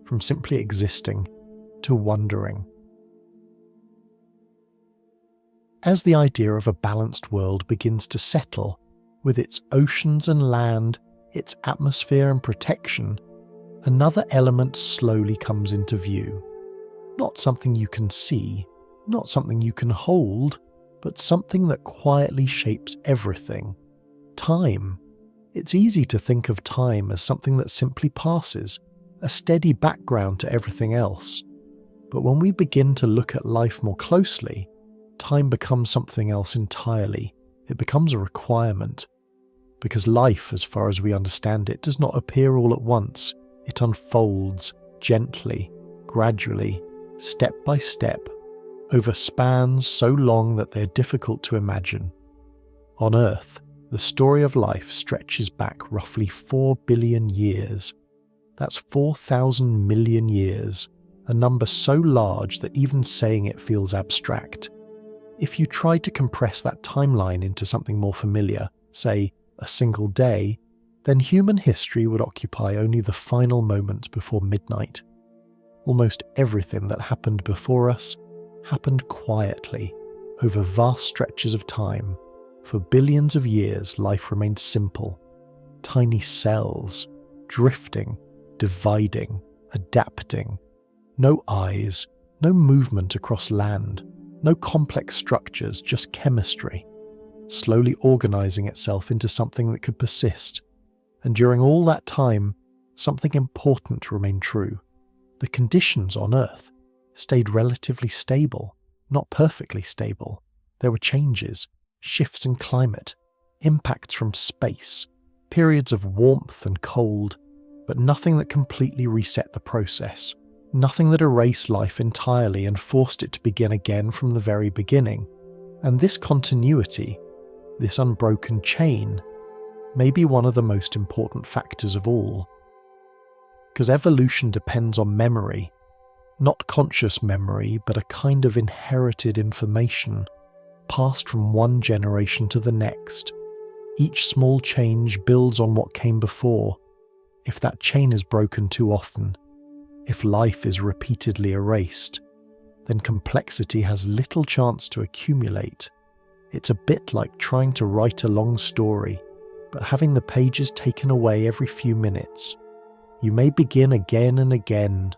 Speaker 1: from simply existing to wondering. As the idea of a balanced world begins to settle, with its oceans and land, its atmosphere and protection, another element slowly comes into view. Not something you can see, not something you can hold, but something that quietly shapes everything. Time. It's easy to think of time as something that simply passes, a steady background to everything else. But when we begin to look at life more closely, time becomes something else entirely. It becomes a requirement. Because life, as far as we understand it, does not appear all at once. It unfolds gently, gradually, step by step, over spans so long that they're difficult to imagine. On Earth, the story of life stretches back roughly 4 billion years. That's 4,000 million years, a number so large that even saying it feels abstract. If you tried to compress that timeline into something more familiar, say, a single day, then human history would occupy only the final moment before midnight. Almost everything that happened before us happened quietly, over vast stretches of time. For billions of years, life remained simple. Tiny cells, drifting, dividing, adapting. No eyes, no movement across land, no complex structures, just chemistry, slowly organizing itself into something that could persist. And during all that time, something important remained true. The conditions on Earth stayed relatively stable, not perfectly stable. There were changes, shifts in climate, impacts from space, periods of warmth and cold, but nothing that completely reset the process. Nothing that erased life entirely and forced it to begin again from the very beginning. And this continuity, this unbroken chain, may be one of the most important factors of all. Because evolution depends on memory, not conscious memory, but a kind of inherited information, passed from one generation to the next. Each small change builds on what came before. If that chain is broken too often, if life is repeatedly erased, then complexity has little chance to accumulate. It's a bit like trying to write a long story, but having the pages taken away every few minutes. You may begin again and again,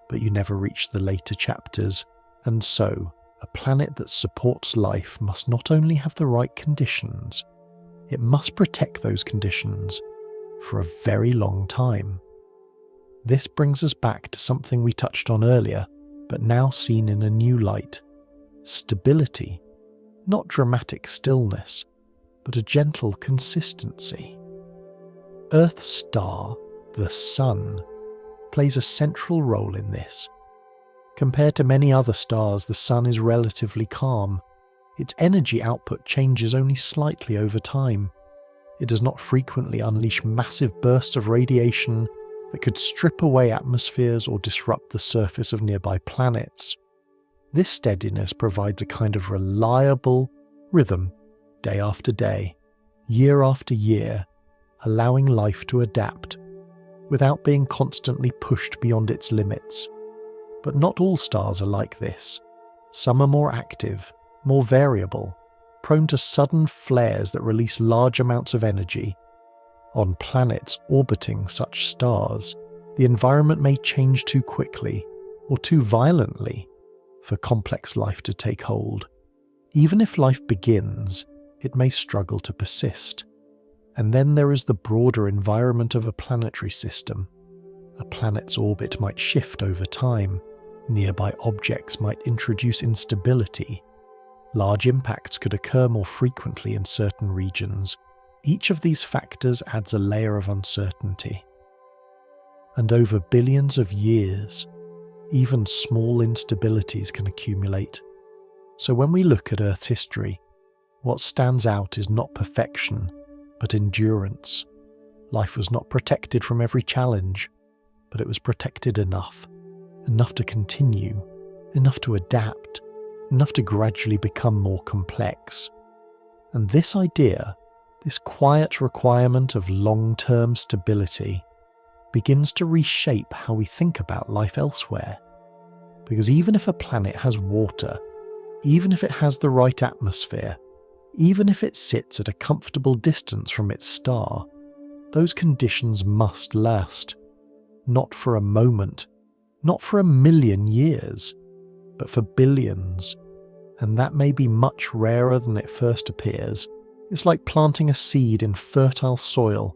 Speaker 1: but you never reach the later chapters. And so, a planet that supports life must not only have the right conditions, it must protect those conditions for a very long time. This brings us back to something we touched on earlier, but now seen in a new light. Stability. Not dramatic stillness, but a gentle consistency. Earth's star, the Sun, plays a central role in this. Compared to many other stars, the Sun is relatively calm. Its energy output changes only slightly over time. It does not frequently unleash massive bursts of radiation that could strip away atmospheres or disrupt the surface of nearby planets. This steadiness provides a kind of reliable rhythm, day after day, year after year, allowing life to adapt, without being constantly pushed beyond its limits. But not all stars are like this. Some are more active, more variable, prone to sudden flares that release large amounts of energy. On planets orbiting such stars, the environment may change too quickly or too violently for complex life to take hold. Even if life begins, it may struggle to persist. And then there is the broader environment of a planetary system. A planet's orbit might shift over time. Nearby objects might introduce instability. Large impacts could occur more frequently in certain regions. Each of these factors adds a layer of uncertainty. And over billions of years, even small instabilities can accumulate. So when we look at Earth's history, what stands out is not perfection, but endurance. Life was not protected from every challenge, but it was protected enough to continue, enough to adapt, enough to gradually become more complex. And this idea, this quiet requirement of long-term stability, begins to reshape how we think about life elsewhere. Because even if a planet has water, even if it has the right atmosphere, even if it sits at a comfortable distance from its star, those conditions must last. Not for a moment, not for 1,000,000 years, but for billions. And that may be much rarer than it first appears. It's like planting a seed in fertile soil.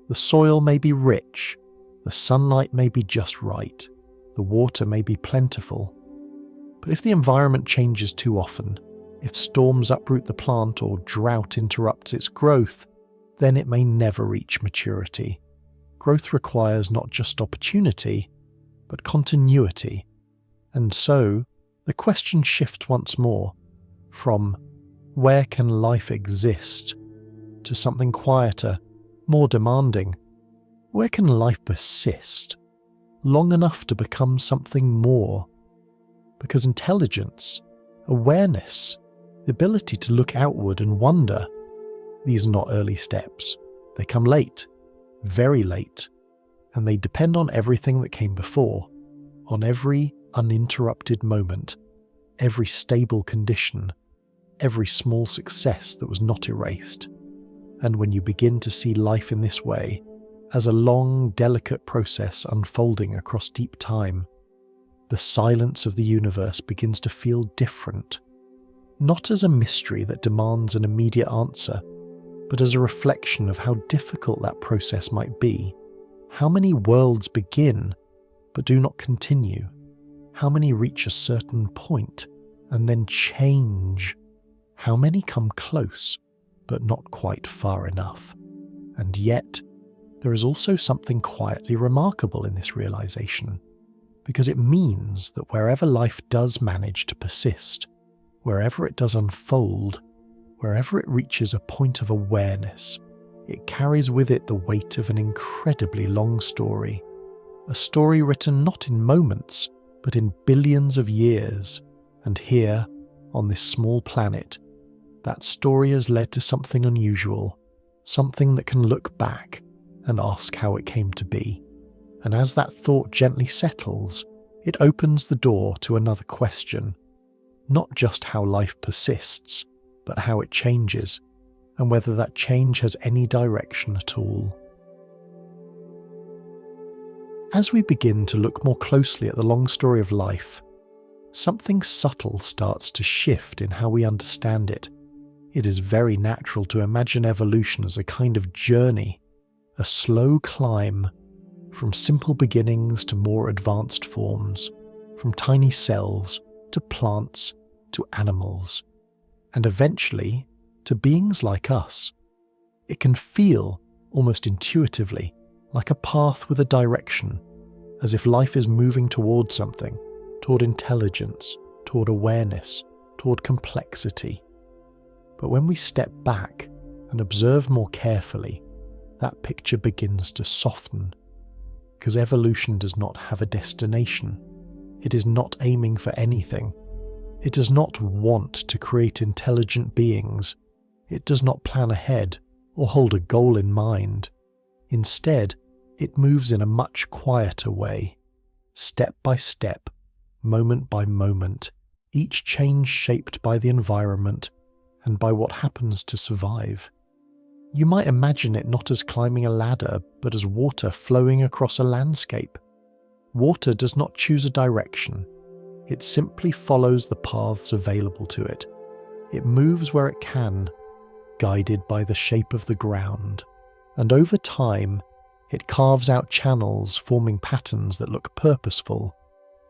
Speaker 1: The soil may be rich, the sunlight may be just right, the water may be plentiful. But if the environment changes too often, if storms uproot the plant or drought interrupts its growth, then it may never reach maturity. Growth requires not just opportunity, but continuity. And so, the question shifts once more from where can life exist to something quieter, more demanding. Where can life persist long enough to become something more? Because intelligence, awareness, the ability to look outward and wonder, these are not early steps. They come late, very late, and they depend on everything that came before, on every uninterrupted moment, every stable condition, every small success that was not erased. And when you begin to see life in this way, as a long, delicate process unfolding across deep time, the silence of the universe begins to feel different, not as a mystery that demands an immediate answer, but as a reflection of how difficult that process might be. How many worlds begin but do not continue? How many reach a certain point and then change? How many come close but not quite far enough? And yet, there is also something quietly remarkable in this realization, because it means that wherever life does manage to persist, wherever it does unfold, wherever it reaches a point of awareness, it carries with it the weight of an incredibly long story, a story written not in moments, but in billions of years. And here, on this small planet, that story has led to something unusual, something that can look back and ask how it came to be. And as that thought gently settles, it opens the door to another question, not just how life persists, but how it changes, and whether that change has any direction at all. As we begin to look more closely at the long story of life, something subtle starts to shift in how we understand it. It is very natural to imagine evolution as a kind of journey, a slow climb, from simple beginnings to more advanced forms, from tiny cells to plants to animals, and eventually to beings like us. It can feel, almost intuitively, like a path with a direction, as if life is moving toward something, toward intelligence, toward awareness, toward complexity. But when we step back and observe more carefully, that picture begins to soften. because evolution does not have a destination. It is not aiming for anything. It does not want to create intelligent beings. It does not plan ahead or hold a goal in mind. Instead, it moves in a much quieter way, step by step, moment by moment, each change shaped by the environment and by what happens to survive. You might imagine it not as climbing a ladder, but as water flowing across a landscape. Water does not choose a direction. It simply follows the paths available to it. It moves where it can, guided by the shape of the ground. And over time, it carves out channels forming patterns that look purposeful,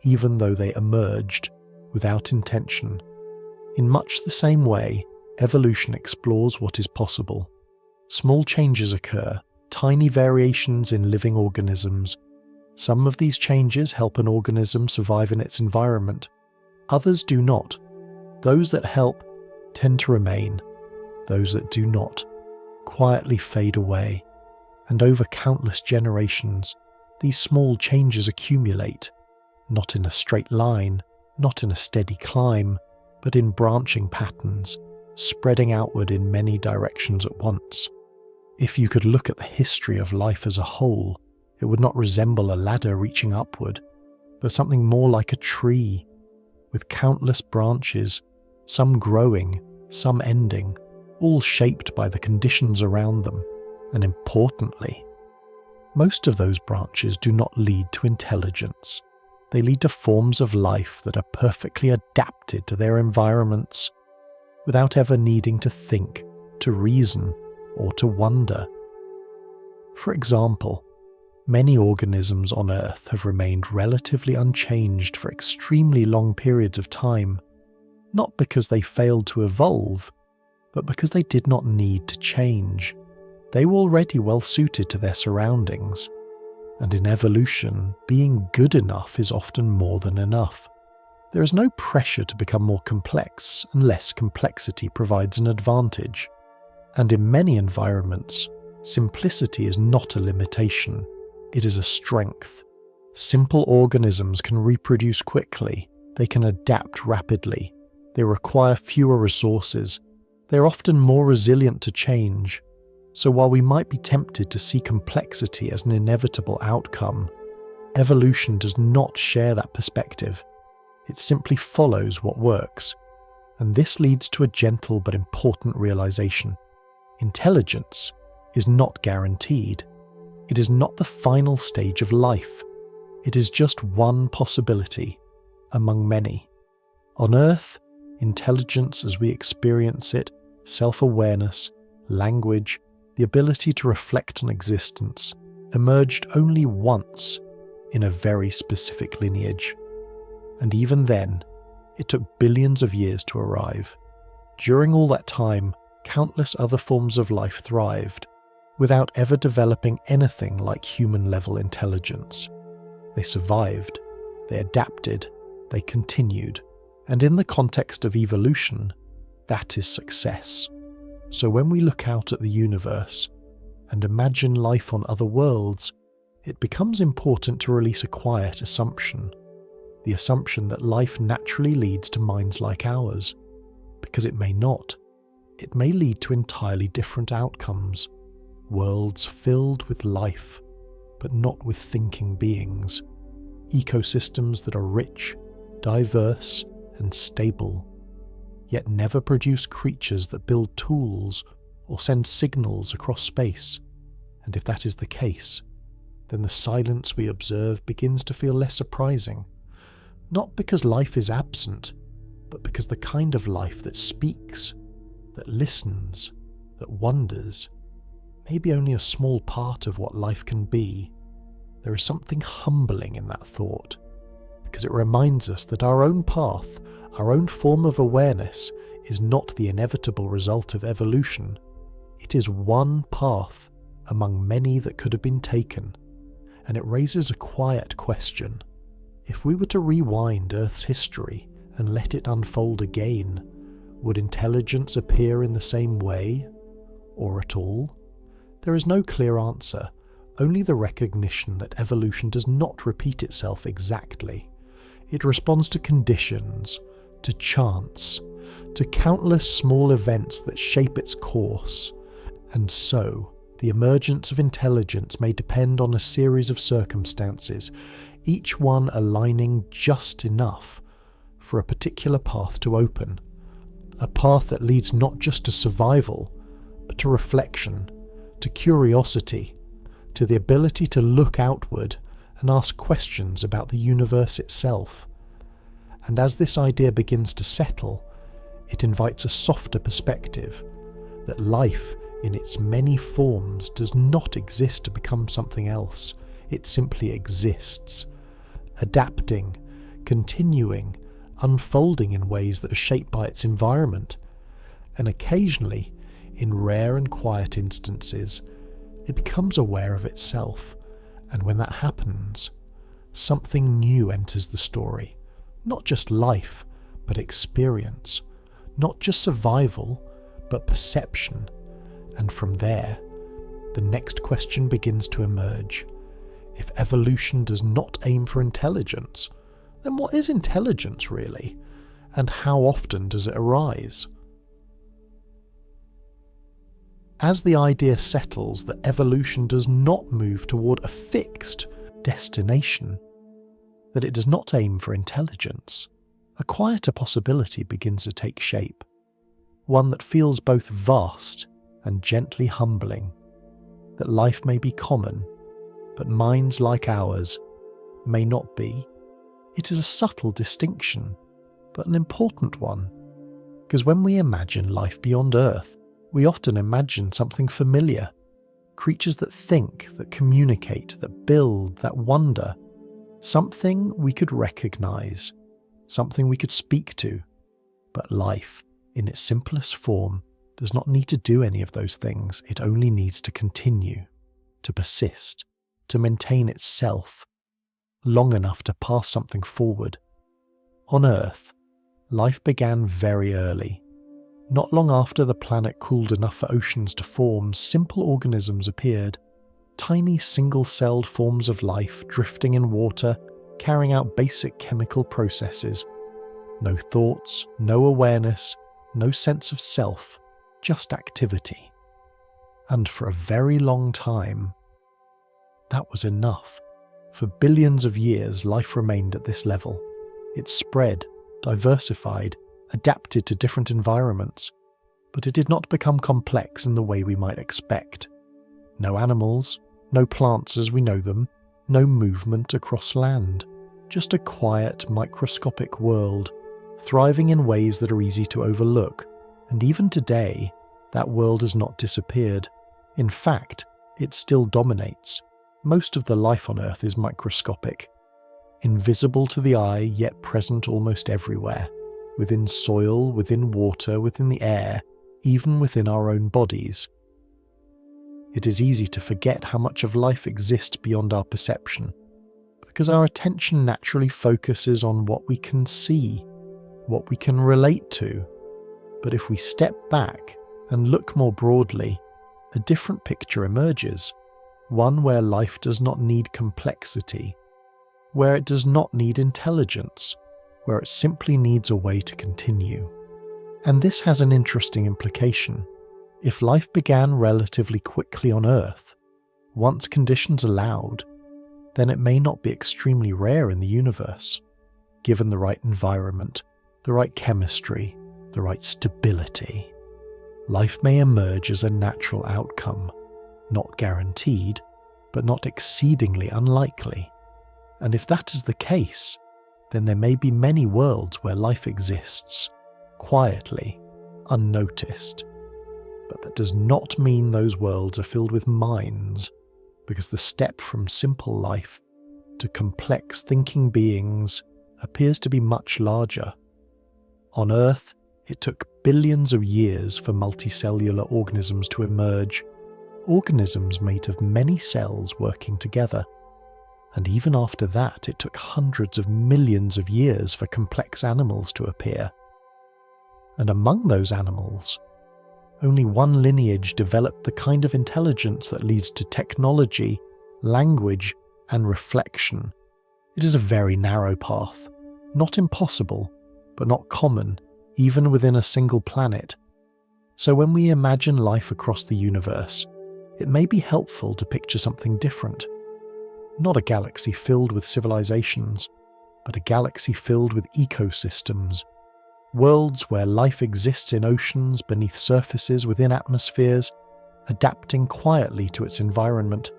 Speaker 1: even though they emerged without intention. In much the same way, evolution explores what is possible. Small changes occur, tiny variations in living organisms. Some of these changes help an organism survive in its environment. Others do not. Those that help tend to remain. Those that do not quietly fade away. And over countless generations, these small changes accumulate, not in a straight line, not in a steady climb, but in branching patterns, spreading outward in many directions at once. If you could look at the history of life as a whole, it would not resemble a ladder reaching upward, but something more like a tree, with countless branches, some growing, some ending, all shaped by the conditions around them. And importantly, most of those branches do not lead to intelligence. They lead to forms of life that are perfectly adapted to their environments, without ever needing to think, to reason, or to wonder. For example, many organisms on Earth have remained relatively unchanged for extremely long periods of time, not because they failed to evolve, but because they did not need to change. They were already well suited to their surroundings, and in evolution, being good enough is often more than enough. There is no pressure to become more complex unless complexity provides an advantage. And in many environments, simplicity is not a limitation, it is a strength. Simple organisms can reproduce quickly, they can adapt rapidly, they require fewer resources, they are often more resilient to change. So while we might be tempted to see complexity as an inevitable outcome, evolution does not share that perspective. It simply follows what works. And this leads to a gentle but important realization. Intelligence is not guaranteed. It is not the final stage of life. It is just one possibility among many. On Earth, intelligence as we experience it, self-awareness, language, the ability to reflect on existence, emerged only once in a very specific lineage. And even then, it took billions of years to arrive. During all that time, countless other forms of life thrived, without ever developing anything like human-level intelligence. They survived, they adapted, they continued, and in the context of evolution, that is success. So when we look out at the universe and imagine life on other worlds, it becomes important to release a quiet assumption. The assumption that life naturally leads to minds like ours, because it may not. It may lead to entirely different outcomes, worlds filled with life, but not with thinking beings, ecosystems that are rich, diverse, and stable, yet never produce creatures that build tools or send signals across space. And if that is the case, then the silence we observe begins to feel less surprising, not because life is absent, but because the kind of life that speaks, that listens, that wonders, may be only a small part of what life can be. There is something humbling in that thought, because it reminds us that our own path, our own form of awareness, is not the inevitable result of evolution. It is one path among many that could have been taken, and it raises a quiet question. If we were to rewind Earth's history and let it unfold again, would intelligence appear in the same way, or at all? There is no clear answer, only the recognition that evolution does not repeat itself exactly. It responds to conditions, to chance, to countless small events that shape its course, and so the emergence of intelligence may depend on a series of circumstances, each one aligning just enough for a particular path to open, a path that leads not just to survival, but to reflection, to curiosity, to the ability to look outward and ask questions about the universe itself. And as this idea begins to settle, it invites a softer perspective, that life in its many forms does not exist to become something else. It simply exists, adapting, continuing, unfolding in ways that are shaped by its environment. And occasionally, in rare and quiet instances, it becomes aware of itself. And when that happens, something new enters the story. Not just life, but experience. Not just survival, but perception. And from there, the next question begins to emerge. If evolution does not aim for intelligence, then what is intelligence really? And how often does it arise? As the idea settles that evolution does not move toward a fixed destination, that it does not aim for intelligence, a quieter possibility begins to take shape, one that feels both vast and gently humbling, that life may be common, but minds like ours may not be. It is a subtle distinction, but an important one, because when we imagine life beyond Earth, we often imagine something familiar, creatures that think, that communicate, that build, that wonder, something we could recognize, something we could speak to. But life, in its simplest form, does not need to do any of those things. It only needs to continue, to persist, to maintain itself, long enough to pass something forward. On Earth, life began very early. Not long after the planet cooled enough for oceans to form, simple organisms appeared, tiny single-celled forms of life drifting in water, carrying out basic chemical processes. No thoughts, no awareness, no sense of self, just activity. And for a very long time, that was enough. For billions of years, life remained at this level. It spread, diversified, adapted to different environments, but it did not become complex in the way we might expect. No animals, no plants as we know them, no movement across land. Just a quiet, microscopic world, thriving in ways that are easy to overlook. And even today, that world has not disappeared. In fact, it still dominates. Most of the life on Earth is microscopic, invisible to the eye, yet present almost everywhere, within soil, within water, within the air, even within our own bodies. It is easy to forget how much of life exists beyond our perception, because our attention naturally focuses on what we can see, what we can relate to. But if we step back and look more broadly, a different picture emerges, one where life does not need complexity, where it does not need intelligence, where it simply needs a way to continue. And this has an interesting implication. If life began relatively quickly on Earth, once conditions allowed, then it may not be extremely rare in the universe. Given the right environment, the right chemistry, the right stability, life may emerge as a natural outcome, not guaranteed, but not exceedingly unlikely. And if that is the case, then there may be many worlds where life exists, quietly, unnoticed. But that does not mean those worlds are filled with minds, because the step from simple life to complex thinking beings appears to be much larger. On Earth, it took billions of years for multicellular organisms to emerge, organisms made of many cells working together. And even after that, it took hundreds of millions of years for complex animals to appear. And among those animals, only one lineage developed the kind of intelligence that leads to technology language, and reflection. It is a very narrow path, not impossible, but not common, even within a single planet. So when we imagine life across the universe, it may be helpful to picture something different. Not a galaxy filled with civilizations, but a galaxy filled with ecosystems. Worlds where life exists in oceans, beneath surfaces, within atmospheres, adapting quietly to its environment,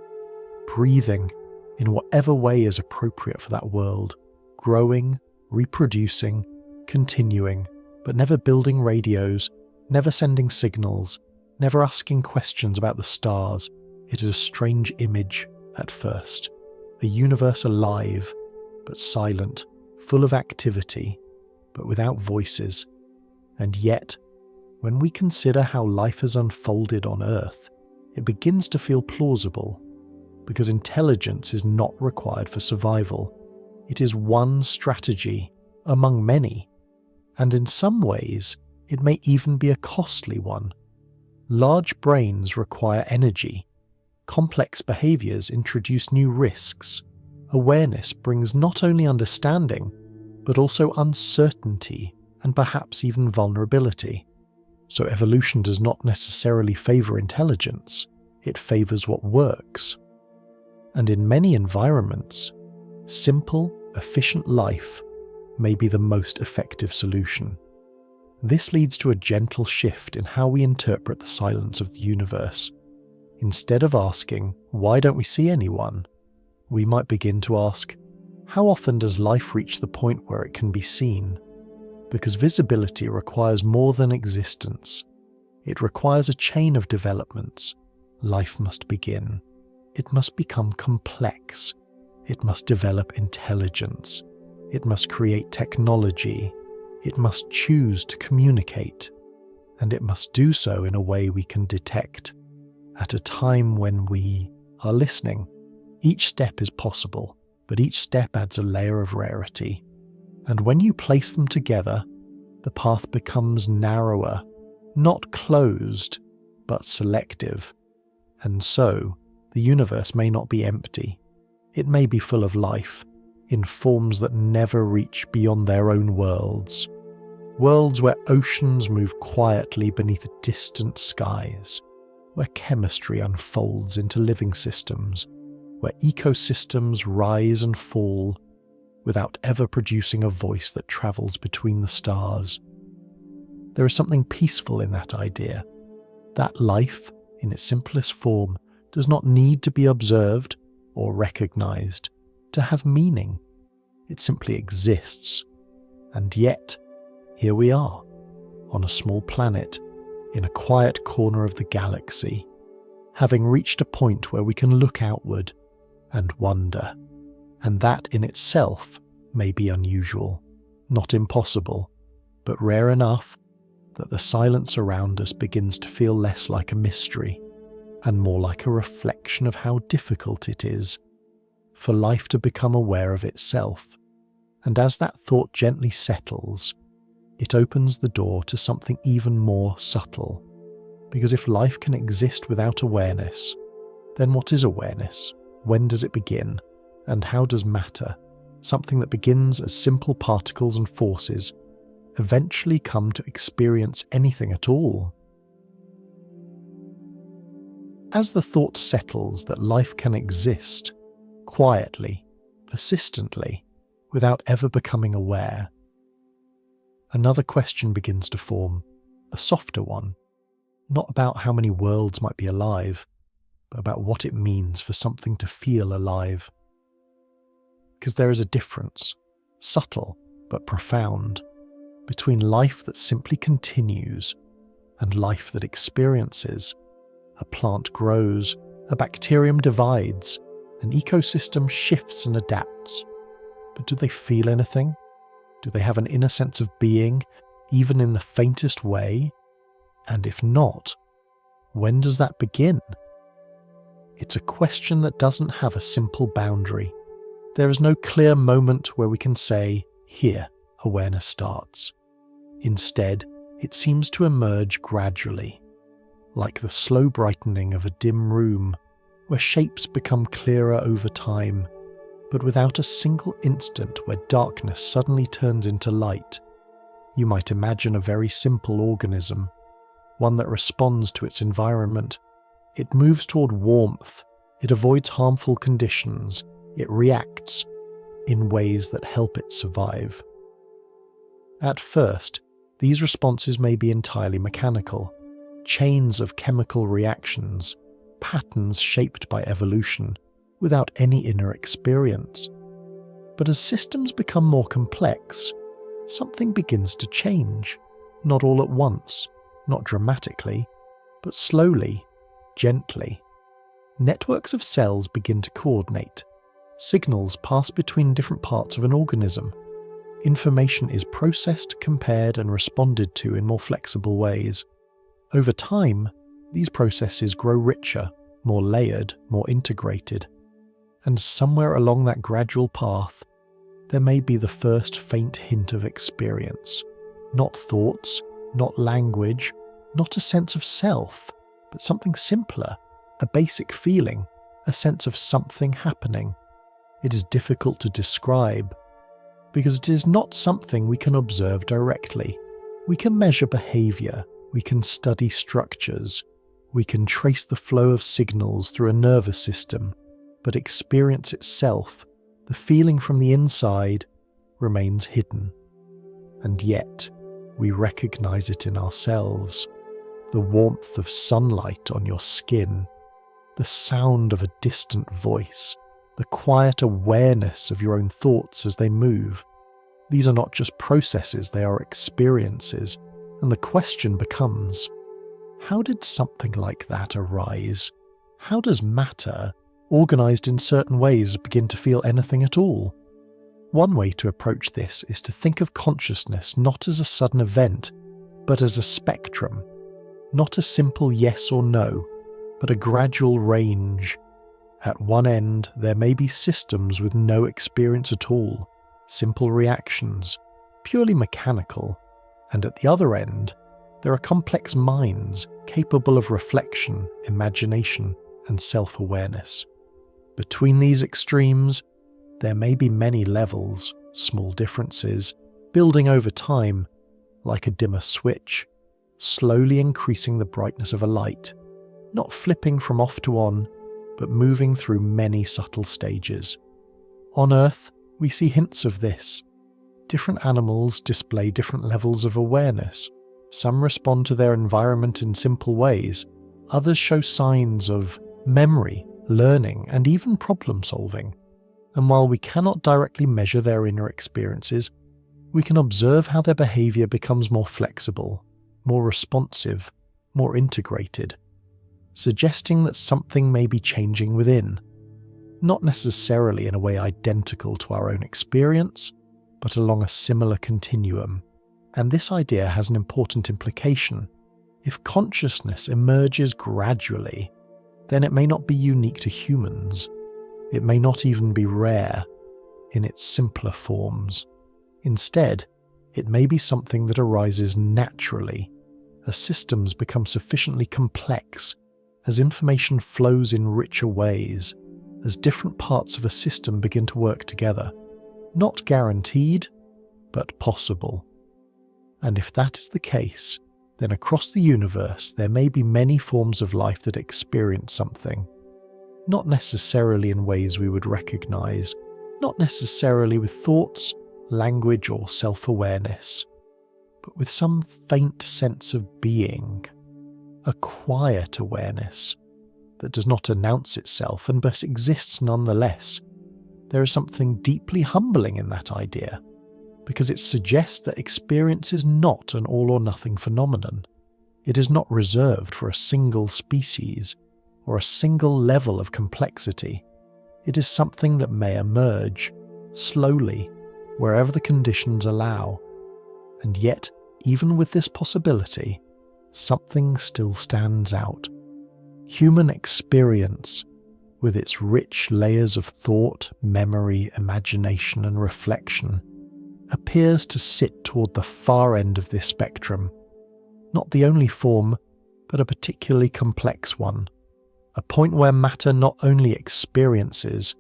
Speaker 1: breathing in whatever way is appropriate for that world, growing, reproducing, continuing, but never building radios, never sending signals, never asking questions about the stars. It is a strange image at first, a universe alive, but silent, full of activity, but without voices. And yet, when we consider how life has unfolded on Earth, it begins to feel plausible, because intelligence is not required for survival. It is one strategy among many, and in some ways, it may even be a costly one. Large brains require energy. Complex behaviors introduce new risks. Awareness brings not only understanding, but also uncertainty and perhaps even vulnerability. So evolution does not necessarily favor intelligence, it favors what works. And in many environments, simple, efficient life may be the most effective solution. This leads to a gentle shift in how we interpret the silence of the universe. Instead of asking, "Why don't we see anyone?" we might begin to ask, "How often does life reach the point where it can be seen?" Because visibility requires more than existence. It requires a chain of developments. Life must begin. It must become complex. It must develop intelligence. It must create technology. It must choose to communicate. And it must do so in a way we can detect, at a time when we are listening. Each step is possible, but each step adds a layer of rarity. And when you place them together, the path becomes narrower, not closed, but selective. And so, the universe may not be empty. It may be full of life, in forms that never reach beyond their own worlds. Worlds where oceans move quietly beneath distant skies, where chemistry unfolds into living systems, where ecosystems rise and fall without ever producing a voice that travels between the stars. There is something peaceful in that idea, that life, in its simplest form, does not need to be observed or recognized to have meaning. It simply exists. And yet, here we are, on a small planet, in a quiet corner of the galaxy, having reached a point where we can look outward and wonder. And that in itself may be unusual, not impossible, but rare enough that the silence around us begins to feel less like a mystery and more like a reflection of how difficult it is for life to become aware of itself. And as that thought gently settles, it opens the door to something even more subtle. Because if life can exist without awareness, then what is awareness? When does it begin? And how does matter, something that begins as simple particles and forces, eventually come to experience anything at all? As the thought settles that life can exist, quietly, persistently, without ever becoming aware, another question begins to form, a softer one, not about how many worlds might be alive, but about what it means for something to feel alive. Because there is a difference, subtle but profound, between life that simply continues and life that experiences. A plant grows, a bacterium divides, an ecosystem shifts and adapts. But do they feel anything? Do they have an inner sense of being, even in the faintest way? And if not, when does that begin? It's a question that doesn't have a simple boundary. There is no clear moment where we can say, here, awareness starts. Instead, it seems to emerge gradually, like the slow brightening of a dim room where shapes become clearer over time, but without a single instant where darkness suddenly turns into light. You might imagine a very simple organism, one that responds to its environment. It moves toward warmth, it avoids harmful conditions, it reacts in ways that help it survive. At first, these responses may be entirely mechanical, chains of chemical reactions, patterns shaped by evolution, without any inner experience. But as systems become more complex, something begins to change, not all at once, not dramatically, but slowly, gently. Networks of cells begin to coordinate. Signals pass between different parts of an organism. Information is processed, compared, and responded to in more flexible ways. Over time, these processes grow richer, more layered, more integrated. And somewhere along that gradual path, there may be the first faint hint of experience. Not thoughts, not language, not a sense of self, but something simpler, a basic feeling, a sense of something happening. It is difficult to describe, because it is not something we can observe directly. We can measure behavior, we can study structures, we can trace the flow of signals through a nervous system, but experience itself, the feeling from the inside, remains hidden. And yet, we recognize it in ourselves. The warmth of sunlight on your skin, the sound of a distant voice, the quiet awareness of your own thoughts as they move. These are not just processes, they are experiences. And the question becomes, how did something like that arise? How does matter, organized in certain ways, begin to feel anything at all? One way to approach this is to think of consciousness not as a sudden event, but as a spectrum. Not a simple yes or no, but a gradual range. At one end, there may be systems with no experience at all, simple reactions, purely mechanical, and at the other end, there are complex minds capable of reflection, imagination, and self-awareness. Between these extremes, there may be many levels, small differences, building over time, like a dimmer switch, slowly increasing the brightness of a light, not flipping from off to on, but moving through many subtle stages. On Earth, we see hints of this. Different animals display different levels of awareness. Some respond to their environment in simple ways, others show signs of memory, learning, and even problem solving. And while we cannot directly measure their inner experiences, we can observe how their behavior becomes more flexible, more responsive, more integrated, suggesting that something may be changing within, not necessarily in a way identical to our own experience, but along a similar continuum. And this idea has an important implication. If consciousness emerges gradually, then it may not be unique to humans. It may not even be rare in its simpler forms. Instead, it may be something that arises naturally as systems become sufficiently complex, as information flows in richer ways, as different parts of a system begin to work together. Not guaranteed, but possible. And if that is the case, then across the universe there may be many forms of life that experience something. Not necessarily in ways we would recognize, not necessarily with thoughts, language, or self-awareness, but with some faint sense of being, a quiet awareness that does not announce itself and but exists nonetheless. There is something deeply humbling in that idea, because it suggests that experience is not an all-or-nothing phenomenon. It is not reserved for a single species or a single level of complexity. It is something that may emerge, slowly, wherever the conditions allow. And yet, even with this possibility, something still stands out. Human experience, with its rich layers of thought, memory, imagination, and reflection, appears to sit toward the far end of this spectrum. Not the only form, but a particularly complex one. a point where matter not only experiences,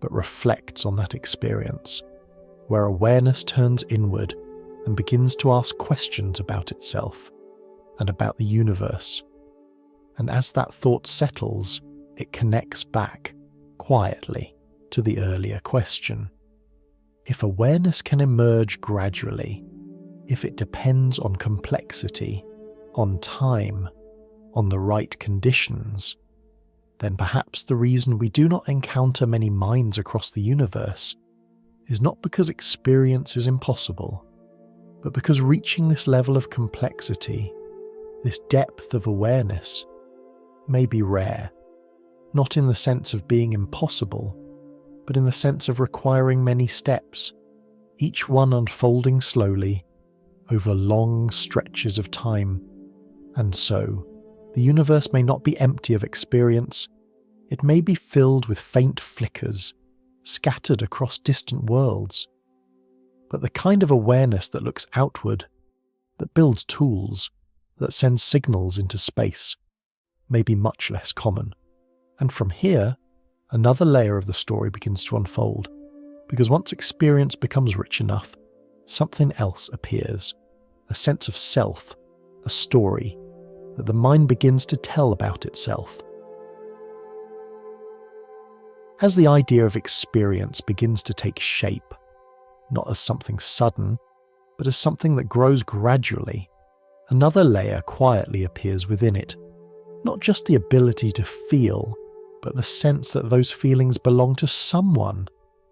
Speaker 1: but reflects on that experience, where awareness turns inward and begins to ask questions about itself and about the universe. And as that thought settles, it connects back, quietly, to the earlier question. If awareness can emerge gradually, if it depends on complexity, on time, on the right conditions, then perhaps the reason we do not encounter many minds across the universe is not because experience is impossible, but because reaching this level of complexity, this depth of awareness, may be rare, not in the sense of being impossible, but in the sense of requiring many steps, each one unfolding slowly over long stretches of time. And so, the universe may not be empty of experience, it may be filled with faint flickers, scattered across distant worlds. But the kind of awareness that looks outward, that builds tools, that sends signals into space, may be much less common. And from here, another layer of the story begins to unfold, because once experience becomes rich enough, something else appears, a sense of self, a story, that the mind begins to tell about itself. As the idea of experience begins to take shape, not as something sudden, but as something that grows gradually, another layer quietly appears within it. Not just the ability to feel, but the sense that those feelings belong to someone,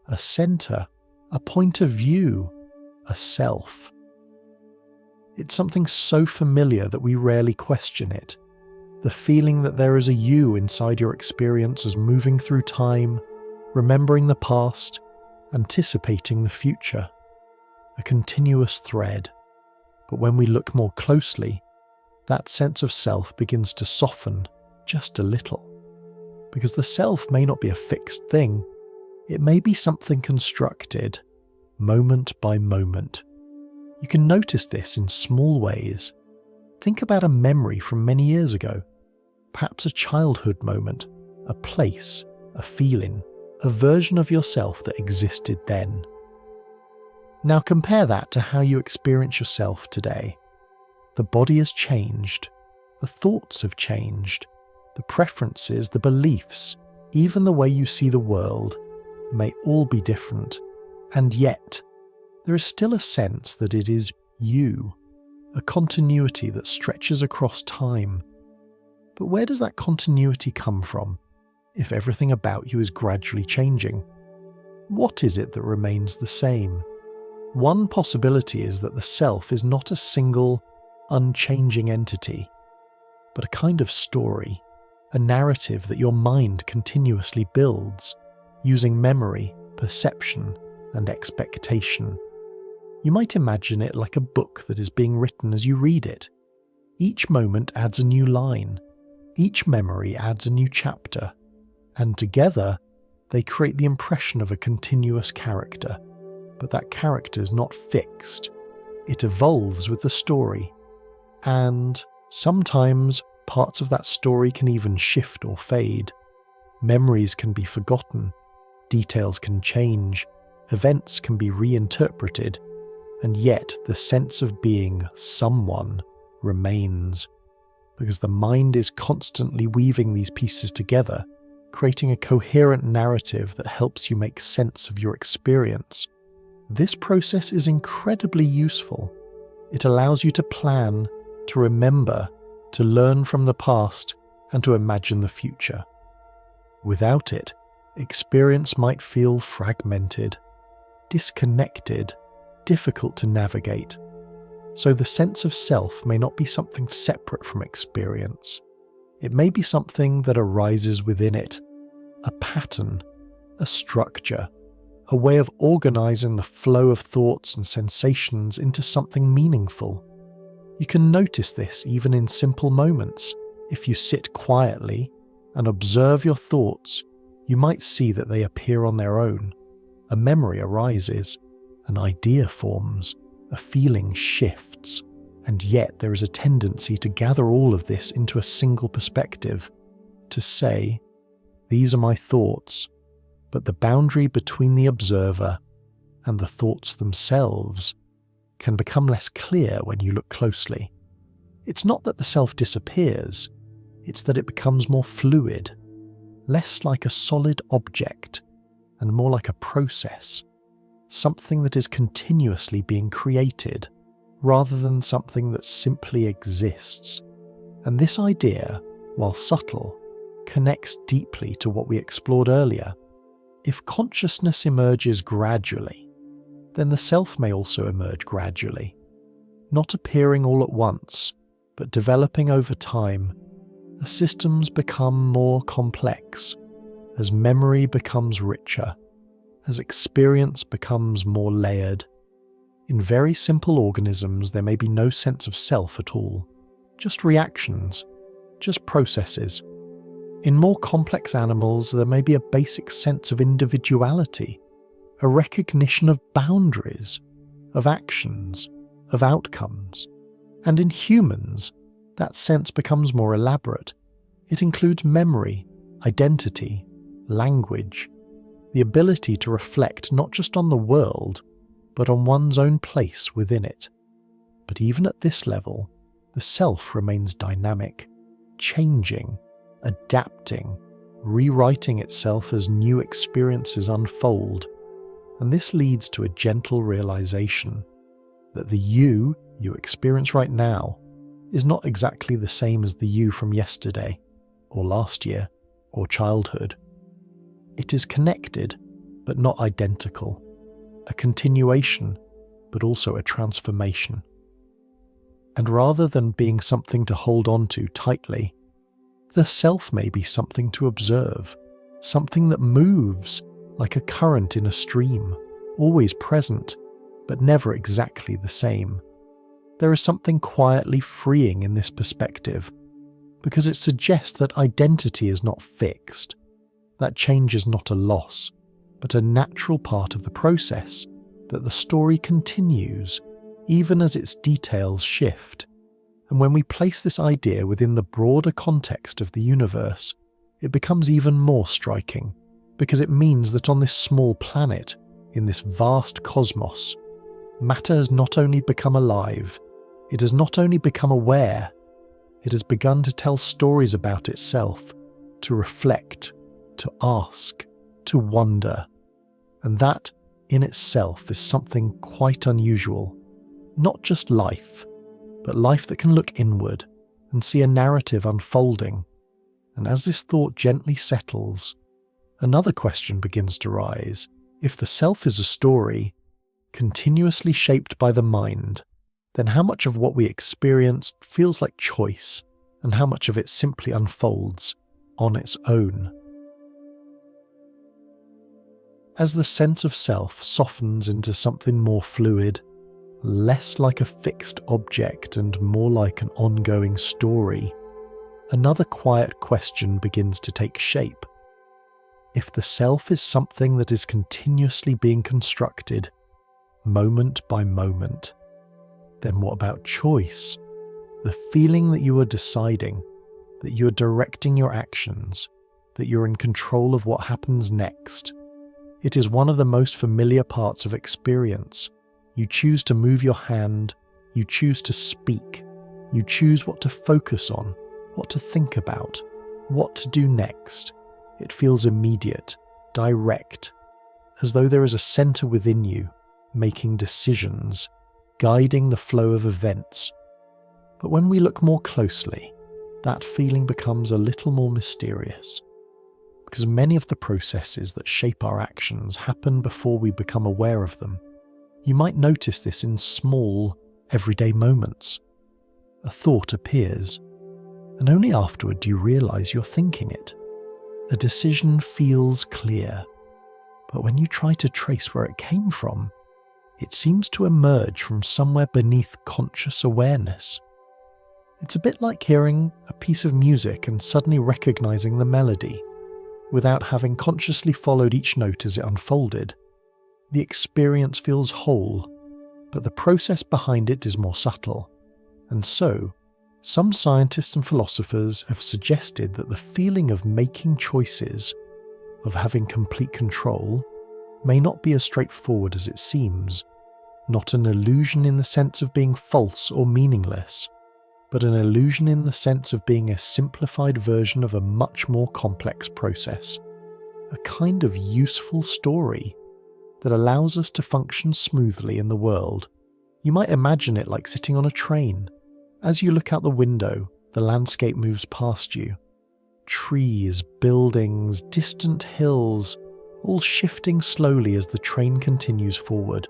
Speaker 1: a center, a point of view, a self. It's something so familiar that we rarely question it. The feeling that there is a you inside your experience as moving through time, remembering the past, anticipating the future. A continuous thread. But when we look more closely, that sense of self begins to soften just a little. Because the self may not be a fixed thing, it may be something constructed, moment by moment. You can notice this in small ways. Think about a memory from many years ago, perhaps a childhood moment, a place, a feeling, a version of yourself that existed then. Now compare that to how you experience yourself today. The body has changed, the thoughts have changed, the preferences, the beliefs, even the way you see the world may all be different, and yet there is still a sense that it is you, a continuity that stretches across time. But where does that continuity come from, if everything about you is gradually changing? What is it that remains the same? One possibility is that the self is not a single, unchanging entity, but a kind of story, a narrative that your mind continuously builds, using memory, perception, and expectation. You might imagine it like a book that is being written as you read it. Each moment adds a new line, each memory adds a new chapter, and together they create the impression of a continuous character. But that character is not fixed. It evolves with the story. And sometimes parts of that story can even shift or fade. Memories can be forgotten. Details can change. Events can be reinterpreted. And yet the sense of being someone remains. Because the mind is constantly weaving these pieces together, creating a coherent narrative that helps you make sense of your experience. This process is incredibly useful. It allows you to plan, to remember, to learn from the past, and to imagine the future. Without it, experience might feel fragmented, disconnected, difficult to navigate. So the sense of self may not be something separate from experience. It may be something that arises within it, a pattern, a structure, a way of organizing the flow of thoughts and sensations into something meaningful. You can notice this even in simple moments. If you sit quietly and observe your thoughts, you might see that they appear on their own. A memory arises, an idea forms, a feeling shifts, and yet there is a tendency to gather all of this into a single perspective, to say, "These are my thoughts," but the boundary between the observer and the thoughts themselves can become less clear when you look closely. It's not that the self disappears, it's that it becomes more fluid, less like a solid object and more like a process, something that is continuously being created rather than something that simply exists. And this idea, while subtle, connects deeply to what we explored earlier. If consciousness emerges gradually, then the self may also emerge gradually, not appearing all at once, but developing over time as systems become more complex, as memory becomes richer, as experience becomes more layered. In very simple organisms, there may be no sense of self at all, just reactions, just processes. In more complex animals, there may be a basic sense of individuality, a recognition of boundaries, of actions, of outcomes. And in humans, that sense becomes more elaborate. It includes memory, identity, language, the ability to reflect not just on the world, but on one's own place within it. But even at this level, the self remains dynamic, changing, adapting, rewriting itself as new experiences unfold. And this leads to a gentle realization that the you experience right now is not exactly the same as the you from yesterday, or last year, or childhood. It is connected, but not identical, a continuation, but also a transformation. And rather than being something to hold on to tightly, the self may be something to observe, something that moves like a current in a stream, always present, but never exactly the same. There is something quietly freeing in this perspective, because it suggests that identity is not fixed, that change is not a loss, but a natural part of the process, that the story continues, even as its details shift. And when we place this idea within the broader context of the universe, it becomes even more striking, because it means that on this small planet, in this vast cosmos, matter has not only become alive, it has not only become aware, it has begun to tell stories about itself, to reflect, to ask, to wonder. And that, in itself, is something quite unusual. Not just life, but life that can look inward and see a narrative unfolding. And as this thought gently settles, another question begins to rise. If the self is a story, continuously shaped by the mind, then how much of what we experience feels like choice, and how much of it simply unfolds on its own? As the sense of self softens into something more fluid, less like a fixed object and more like an ongoing story, another quiet question begins to take shape. If the self is something that is continuously being constructed, moment by moment, then what about choice? The feeling that you are deciding, that you are directing your actions, that you're in control of what happens next. It is one of the most familiar parts of experience. You choose to move your hand, you choose to speak, you choose what to focus on, what to think about, what to do next. It feels immediate, direct, as though there is a center within you, making decisions, guiding the flow of events. But when we look more closely, that feeling becomes a little more mysterious, because many of the processes that shape our actions happen before we become aware of them. You might notice this in small, everyday moments. A thought appears, and only afterward do you realize you're thinking it. A decision feels clear, but when you try to trace where it came from, it seems to emerge from somewhere beneath conscious awareness. It's a bit like hearing a piece of music and suddenly recognizing the melody, without having consciously followed each note as it unfolded. The experience feels whole, but the process behind it is more subtle, and so Some scientists and philosophers have suggested that the feeling of making choices, of having complete control, may not be as straightforward as it seems, not an illusion in the sense of being false or meaningless, but an illusion in the sense of being a simplified version of a much more complex process, a kind of useful story that allows us to function smoothly in the world. You might imagine it like sitting on a train. As you look out the window, the landscape moves past you. Trees, buildings, distant hills, all shifting slowly as the train continues forward.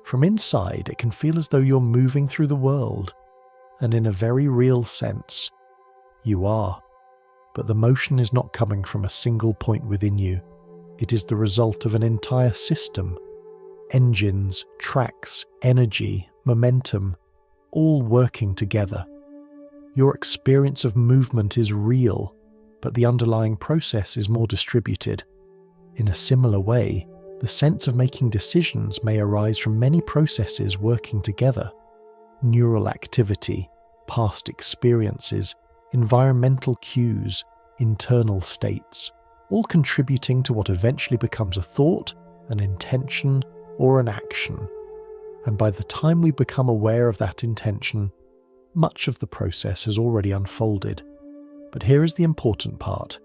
Speaker 1: From inside, it can feel as though you're moving through the world, and in a very real sense, you are. But the motion is not coming from a single point within you. It is the result of an entire system. Engines, tracks, energy, momentum, all working together. Your experience of movement is real, but the underlying process is more distributed. In a similar way, the sense of making decisions may arise from many processes working together. Neural activity, past experiences, environmental cues, internal states, all contributing to what eventually becomes a thought, an intention, or an action. And by the time we become aware of that intention, much of the process has already unfolded. But here is the important part.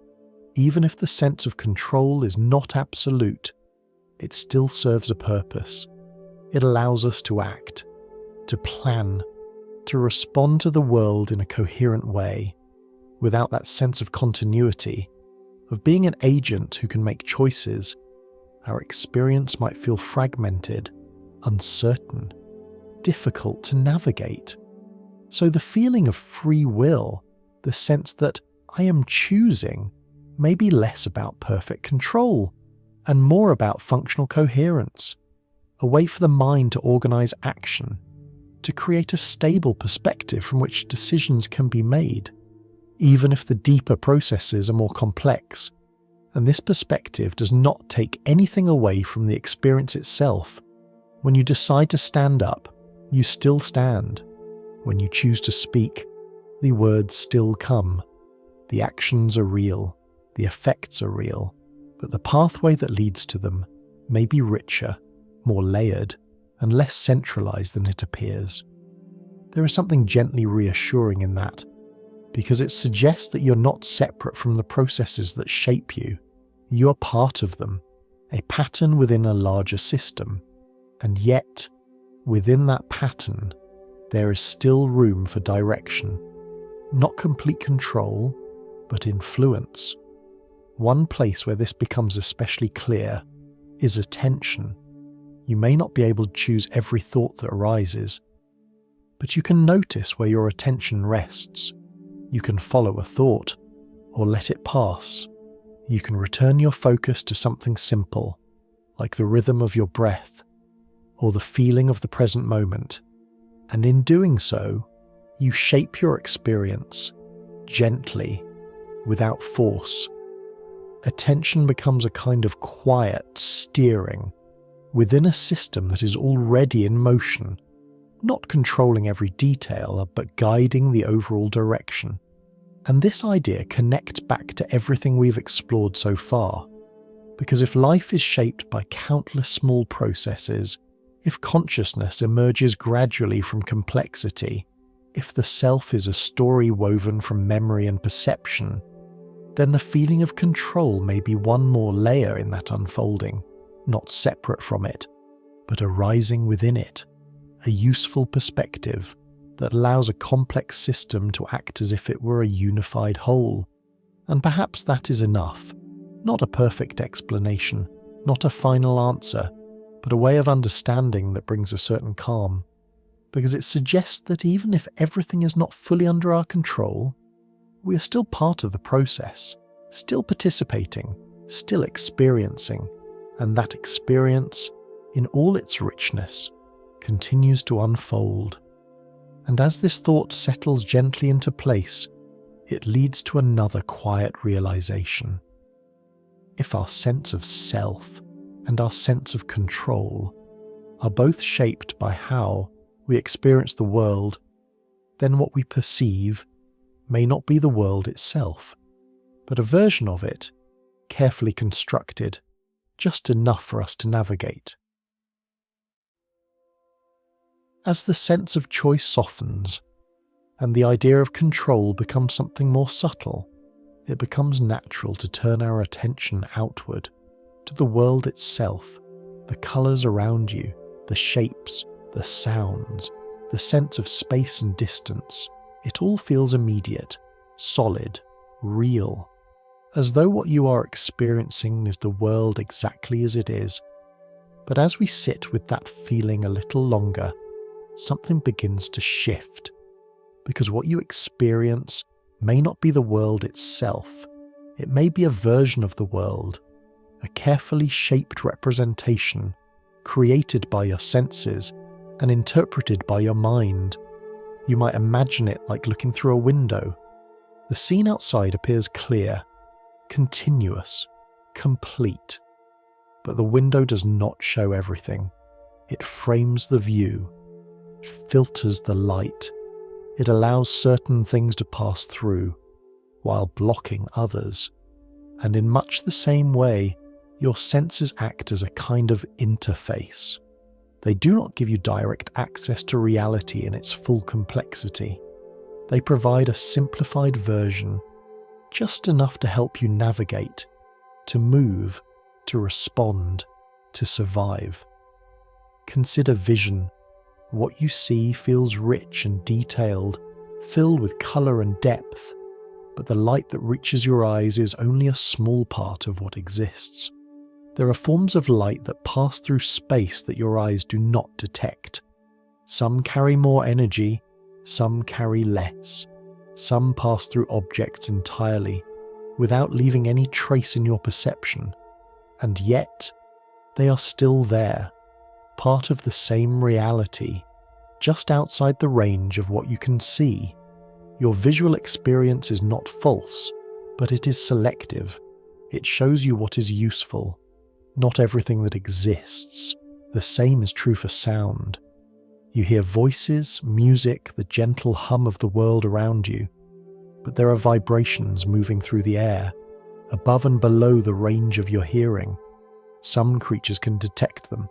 Speaker 1: Even if the sense of control is not absolute, it still serves a purpose. It allows us to act, to plan, to respond to the world in a coherent way. Without that sense of continuity, of being an agent who can make choices, our experience might feel fragmented, uncertain, difficult to navigate. So the feeling of free will, the sense that I am choosing, may be less about perfect control and more about functional coherence, a way for the mind to organize action, to create a stable perspective from which decisions can be made, even if the deeper processes are more complex. And this perspective does not take anything away from the experience itself. When you decide to stand up, you still stand. When you choose to speak, the words still come. The actions are real, the effects are real, but the pathway that leads to them may be richer, more layered, and less centralized than it appears. There is something gently reassuring in that, because it suggests that you're not separate from the processes that shape you. You are part of them, a pattern within a larger system. And yet, within that pattern, there is still room for direction. Not complete control, but influence. One place where this becomes especially clear is attention. You may not be able to choose every thought that arises, but you can notice where your attention rests. You can follow a thought, or let it pass. You can return your focus to something simple, like the rhythm of your breath, or the feeling of the present moment. And in doing so, you shape your experience, gently, without force. Attention becomes a kind of quiet steering within a system that is already in motion, not controlling every detail, but guiding the overall direction. And this idea connects back to everything we've explored so far. Because if life is shaped by countless small processes, if consciousness emerges gradually from complexity, if the self is a story woven from memory and perception, then the feeling of control may be one more layer in that unfolding, not separate from it, but arising within it, a useful perspective that allows a complex system to act as if it were a unified whole. And perhaps that is enough, not a perfect explanation, not a final answer, but a way of understanding that brings a certain calm, because it suggests that even if everything is not fully under our control, we are still part of the process, still participating, still experiencing, and that experience, in all its richness, continues to unfold. And as this thought settles gently into place, it leads to another quiet realization. If our sense of self and our sense of control are both shaped by how we experience the world, then what we perceive may not be the world itself, but a version of it, carefully constructed, just enough for us to navigate. As the sense of choice softens, and the idea of control becomes something more subtle, it becomes natural to turn our attention outward, to the world itself, the colours around you, the shapes, the sounds, the sense of space and distance. It all feels immediate, solid, real, as though what you are experiencing is the world exactly as it is. But as we sit with that feeling a little longer, something begins to shift, because what you experience may not be the world itself. It may be a version of the world, a carefully shaped representation, created by your senses and interpreted by your mind. You might imagine it like looking through a window. The scene outside appears clear, continuous, complete, but the window does not show everything. It frames the view, it filters the light, it allows certain things to pass through, while blocking others. And in much the same way, your senses act as a kind of interface. They do not give you direct access to reality in its full complexity. They provide a simplified version, just enough to help you navigate, to move, to respond, to survive. Consider vision. What you see feels rich and detailed, filled with colour and depth, but the light that reaches your eyes is only a small part of what exists. There are forms of light that pass through space that your eyes do not detect. Some carry more energy, some carry less. Some pass through objects entirely, without leaving any trace in your perception. And yet, they are still there, part of the same reality, just outside the range of what you can see. Your visual experience is not false, but it is selective. It shows you what is useful, not everything that exists. The same is true for sound. You hear voices, music, the gentle hum of the world around you, but there are vibrations moving through the air, above and below the range of your hearing. Some creatures can detect them,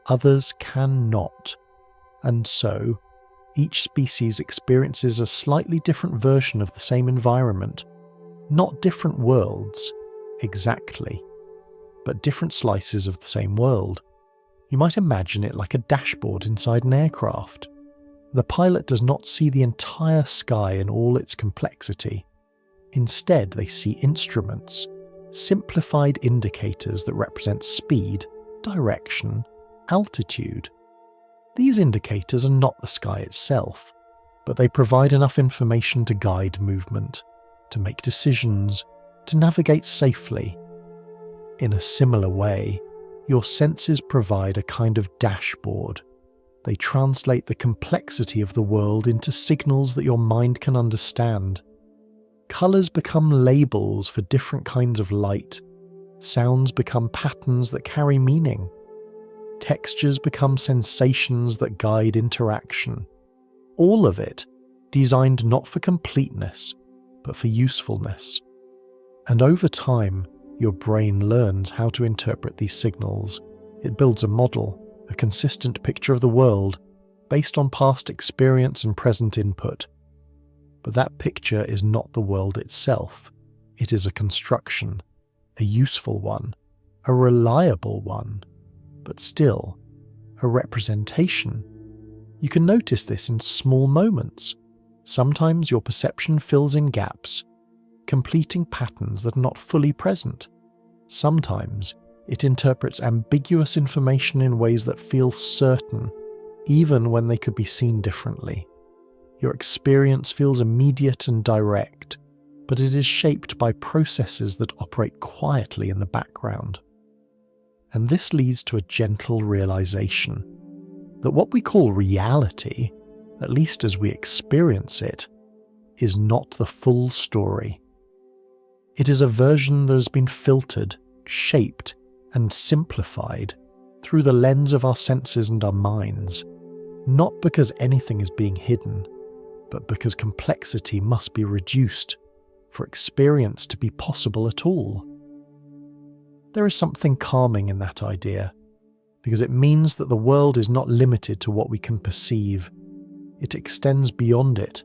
Speaker 1: others cannot, and so each species experiences a slightly different version of the same environment, not different worlds, exactly, but different slices of the same world. You might imagine it like a dashboard inside an aircraft. The pilot does not see the entire sky in all its complexity. Instead, they see instruments, simplified indicators that represent speed, direction, altitude. These indicators are not the sky itself, but they provide enough information to guide movement, to make decisions, to navigate safely. In a similar way, your senses provide a kind of dashboard. They translate the complexity of the world into signals that your mind can understand. Colours become labels for different kinds of light. Sounds become patterns that carry meaning. Textures become sensations that guide interaction. All of it designed not for completeness, but for usefulness. And over time, your brain learns how to interpret these signals. It builds a model, a consistent picture of the world, based on past experience and present input. But that picture is not the world itself. It is a construction, a useful one, a reliable one, but still a representation. You can notice this in small moments. Sometimes your perception fills in gaps, completing patterns that are not fully present. Sometimes it interprets ambiguous information in ways that feel certain, even when they could be seen differently. Your experience feels immediate and direct, but it is shaped by processes that operate quietly in the background. And this leads to a gentle realization that what we call reality, at least as we experience it, is not the full story. It is a version that has been filtered, shaped, and simplified through the lens of our senses and our minds, not because anything is being hidden, but because complexity must be reduced for experience to be possible at all. There is something calming in that idea, because it means that the world is not limited to what we can perceive. It extends beyond it,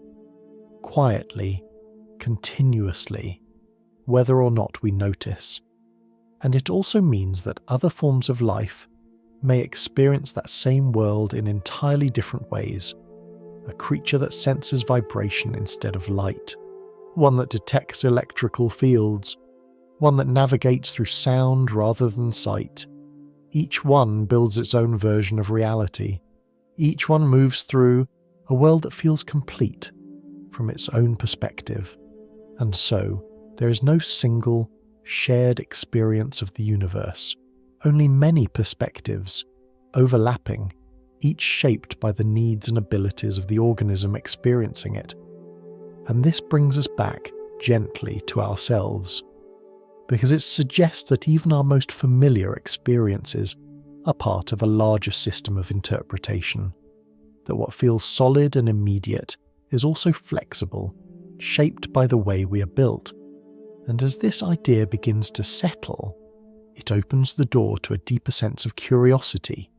Speaker 1: quietly, continuously, whether or not we notice. And it also means that other forms of life may experience that same world in entirely different ways. A creature that senses vibration instead of light, one that detects electrical fields, one that navigates through sound rather than sight. Each one builds its own version of reality. Each one moves through a world that feels complete from its own perspective. And so, there is no single, shared experience of the universe, only many perspectives, overlapping, each shaped by the needs and abilities of the organism experiencing it. And this brings us back gently to ourselves, because it suggests that even our most familiar experiences are part of a larger system of interpretation, that what feels solid and immediate is also flexible, shaped by the way we are built. And as this idea begins to settle, it opens the door to a deeper sense of curiosity.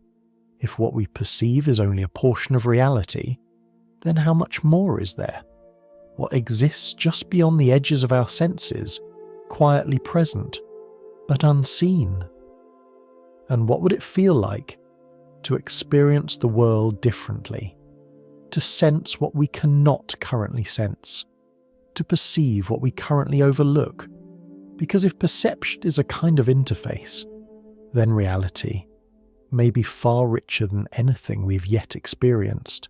Speaker 1: If what we perceive is only a portion of reality, then how much more is there? What exists just beyond the edges of our senses, quietly present, but unseen? And what would it feel like to experience the world differently, to sense what we cannot currently sense, to perceive what we currently overlook? Because if perception is a kind of interface, then reality may be far richer than anything we've yet experienced.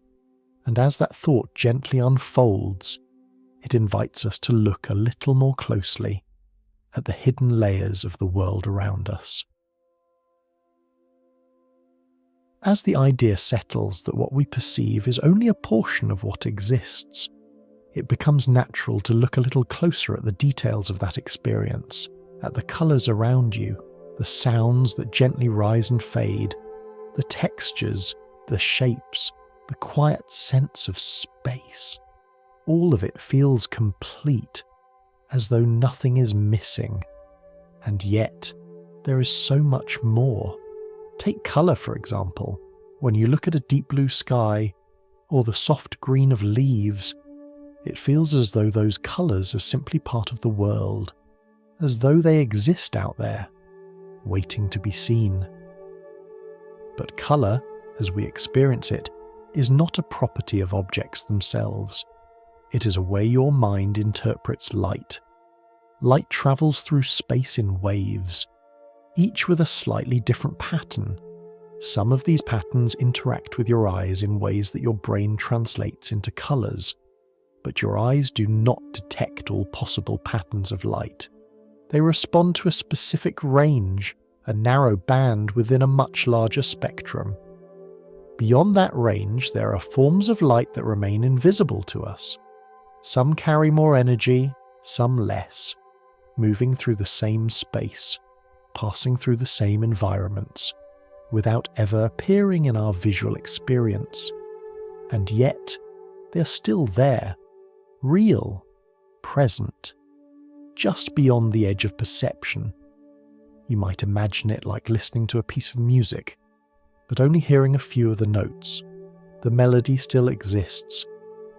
Speaker 1: And as that thought gently unfolds, it invites us to look a little more closely at the hidden layers of the world around us. As the idea settles that what we perceive is only a portion of what exists, it becomes natural to look a little closer at the details of that experience, at the colours around you, the sounds that gently rise and fade, the textures, the shapes, the quiet sense of space. All of it feels complete, as though nothing is missing. And yet, there is so much more. Take colour, for example. When you look at a deep blue sky, or the soft green of leaves, it feels as though those colours are simply part of the world, as though they exist out there, waiting to be seen. But colour, as we experience it, is not a property of objects themselves. It is a way your mind interprets light. Light travels through space in waves, each with a slightly different pattern. Some of these patterns interact with your eyes in ways that your brain translates into colours, but your eyes do not detect all possible patterns of light. They respond to a specific range, a narrow band within a much larger spectrum. Beyond that range, there are forms of light that remain invisible to us. Some carry more energy, some less, moving through the same space, passing through the same environments, without ever appearing in our visual experience. And yet, they're still there, real, present, just beyond the edge of perception. You might imagine it like listening to a piece of music, but only hearing a few of the notes. The melody still exists,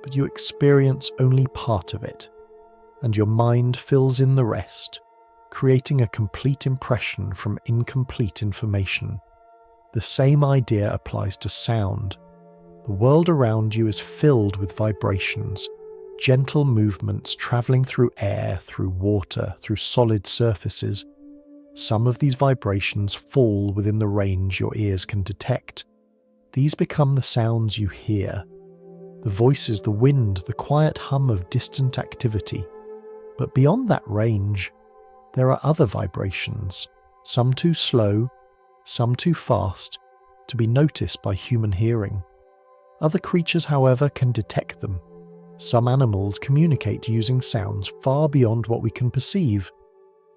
Speaker 1: but you experience only part of it, and your mind fills in the rest, creating a complete impression from incomplete information. The same idea applies to sound. The world around you is filled with vibrations, gentle movements travelling through air, through water, through solid surfaces. Some of these vibrations fall within the range your ears can detect. These become the sounds you hear. The voices, the wind, the quiet hum of distant activity. But beyond that range, there are other vibrations, some too slow, some too fast, to be noticed by human hearing. Other creatures, however, can detect them. Some animals communicate using sounds far beyond what we can perceive.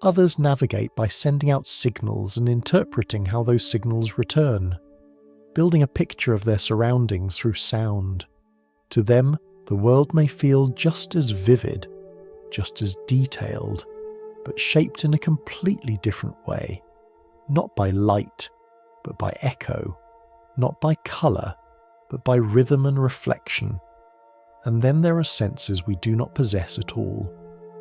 Speaker 1: Others navigate by sending out signals and interpreting how those signals return, building a picture of their surroundings through sound. To them, the world may feel just as vivid, just as detailed, but shaped in a completely different way, not by light, but by echo, not by colour, but by rhythm and reflection. And then there are senses we do not possess at all.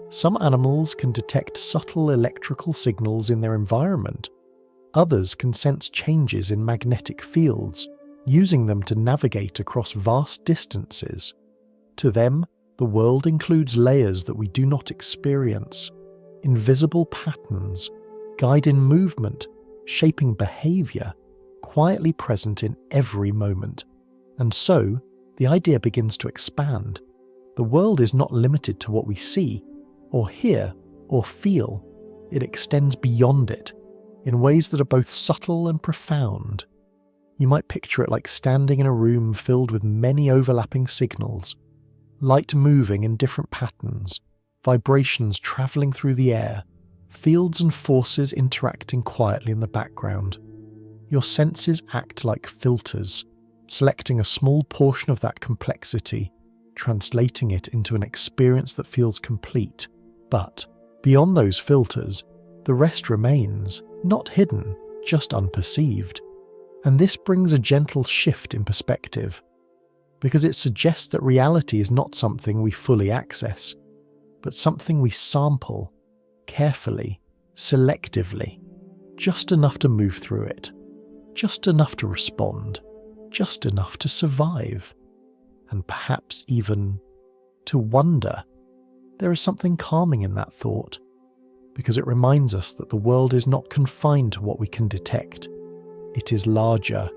Speaker 1: Some animals can detect subtle electrical signals in their environment. Others can sense changes in magnetic fields, using them to navigate across vast distances. To them, the world includes layers that we do not experience, invisible patterns, guiding movement, shaping behaviour, quietly present in every moment. And so, the idea begins to expand. The world is not limited to what we see, or hear, or feel. It extends beyond it, in ways that are both subtle and profound. You might picture it like standing in a room filled with many overlapping signals, light moving in different patterns, vibrations travelling through the air, fields and forces interacting quietly in the background. Your senses act like filters, selecting a small portion of that complexity, translating it into an experience that feels complete. But beyond those filters, the rest remains, not hidden, just unperceived. And this brings a gentle shift in perspective, because it suggests that reality is not something we fully access, but something we sample, carefully, selectively, just enough to move through it, just enough to respond, just enough to survive, and perhaps even to wonder. There is something calming in that thought, because it reminds us that the world is not confined to what we can detect. It is larger,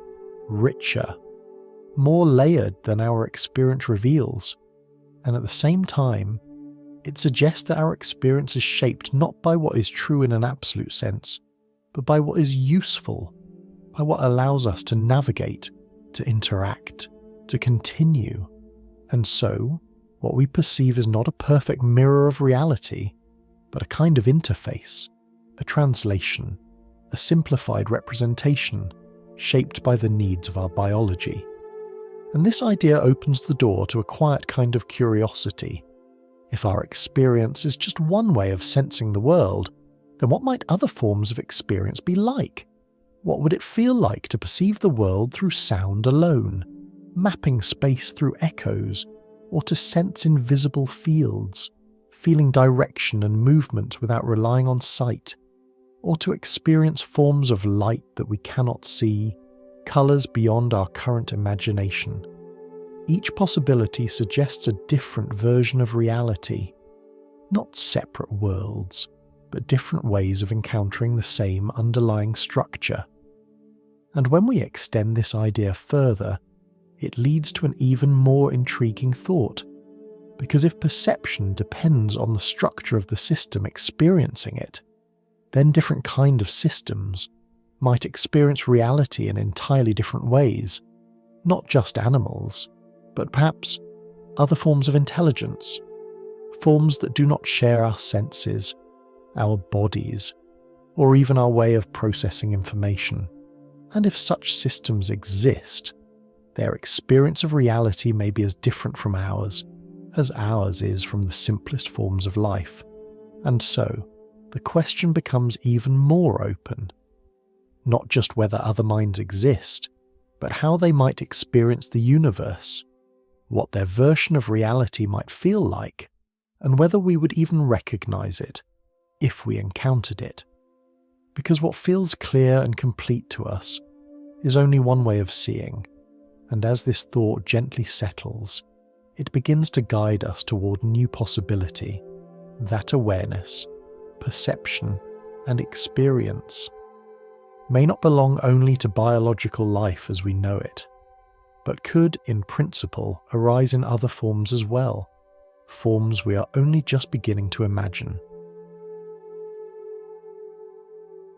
Speaker 1: richer, more layered than our experience reveals, and at the same time, it suggests that our experience is shaped not by what is true in an absolute sense, but by what is useful, by what allows us to navigate, to interact, to continue. And so, what we perceive is not a perfect mirror of reality, but a kind of interface, a translation, a simplified representation, shaped by the needs of our biology. And this idea opens the door to a quiet kind of curiosity. If our experience is just one way of sensing the world, then what might other forms of experience be like? What would it feel like to perceive the world through sound alone, mapping space through echoes, or to sense invisible fields, feeling direction and movement without relying on sight, or to experience forms of light that we cannot see, colours beyond our current imagination? Each possibility suggests a different version of reality, not separate worlds, but different ways of encountering the same underlying structure. And when we extend this idea further, it leads to an even more intriguing thought, because if perception depends on the structure of the system experiencing it, then different kind of systems might experience reality in entirely different ways, not just animals, but perhaps other forms of intelligence, forms that do not share our senses, our bodies, or even our way of processing information. And if such systems exist, their experience of reality may be as different from ours as ours is from the simplest forms of life. And so, the question becomes even more open. Not just whether other minds exist, but how they might experience the universe, what their version of reality might feel like, and whether we would even recognize it, if we encountered it. Because what feels clear and complete to us is only one way of seeing, and as this thought gently settles, it begins to guide us toward new possibility, that awareness, perception, and experience may not belong only to biological life as we know it, but could, in principle, arise in other forms as well, forms we are only just beginning to imagine.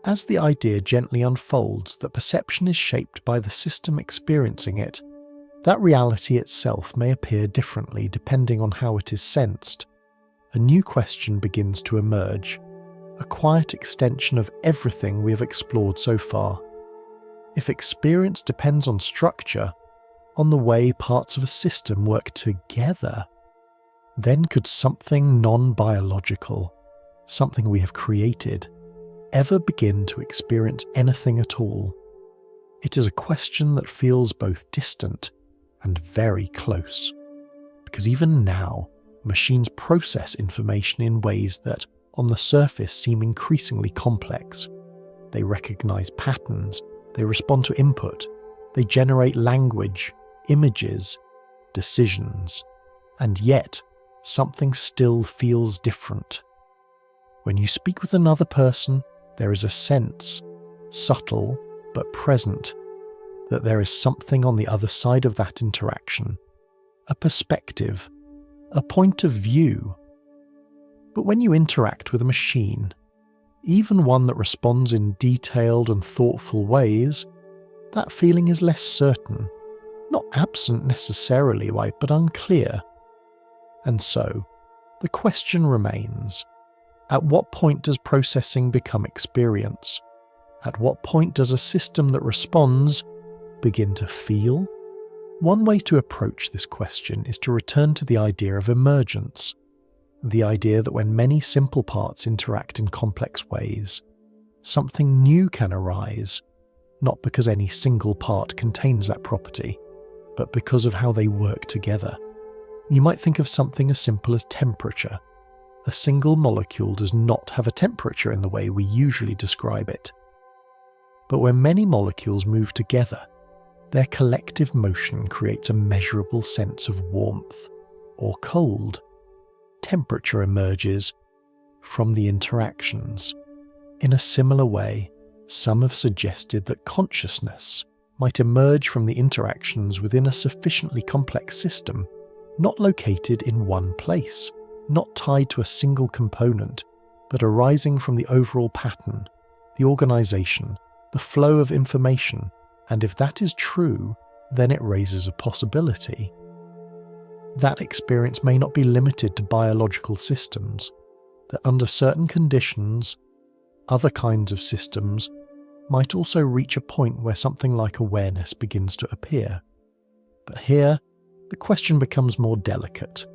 Speaker 1: As the idea gently unfolds that perception is shaped by the system experiencing it, that reality itself may appear differently depending on how it is sensed. A new question begins to emerge, a quiet extension of everything we have explored so far. If experience depends on structure, on the way parts of a system work together, then could something non-biological, something we have created, ever begin to experience anything at all? It is a question that feels both distant and very close, because even now, machines process information in ways that, on the surface, seem increasingly complex. They recognize patterns, they respond to input, they generate language, images, decisions, and yet something still feels different. When you speak with another person, there is a sense, subtle but present, that there is something on the other side of that interaction, a perspective, a point of view. But when you interact with a machine, even one that responds in detailed and thoughtful ways, that feeling is less certain, not absent necessarily, but unclear. And so, the question remains, at what point does processing become experience? At what point does a system that responds begin to feel? One way to approach this question is to return to the idea of emergence, the idea that when many simple parts interact in complex ways, something new can arise, not because any single part contains that property, but because of how they work together. You might think of something as simple as temperature. A single molecule does not have a temperature in the way we usually describe it. But when many molecules move together, their collective motion creates a measurable sense of warmth or cold. Temperature emerges from the interactions. In a similar way, some have suggested that consciousness might emerge from the interactions within a sufficiently complex system, not located in one place, not tied to a single component, but arising from the overall pattern, the organization, the flow of information. And if that is true, then it raises a possibility. That experience may not be limited to biological systems, that under certain conditions, other kinds of systems might also reach a point where something like awareness begins to appear. But here, the question becomes more delicate.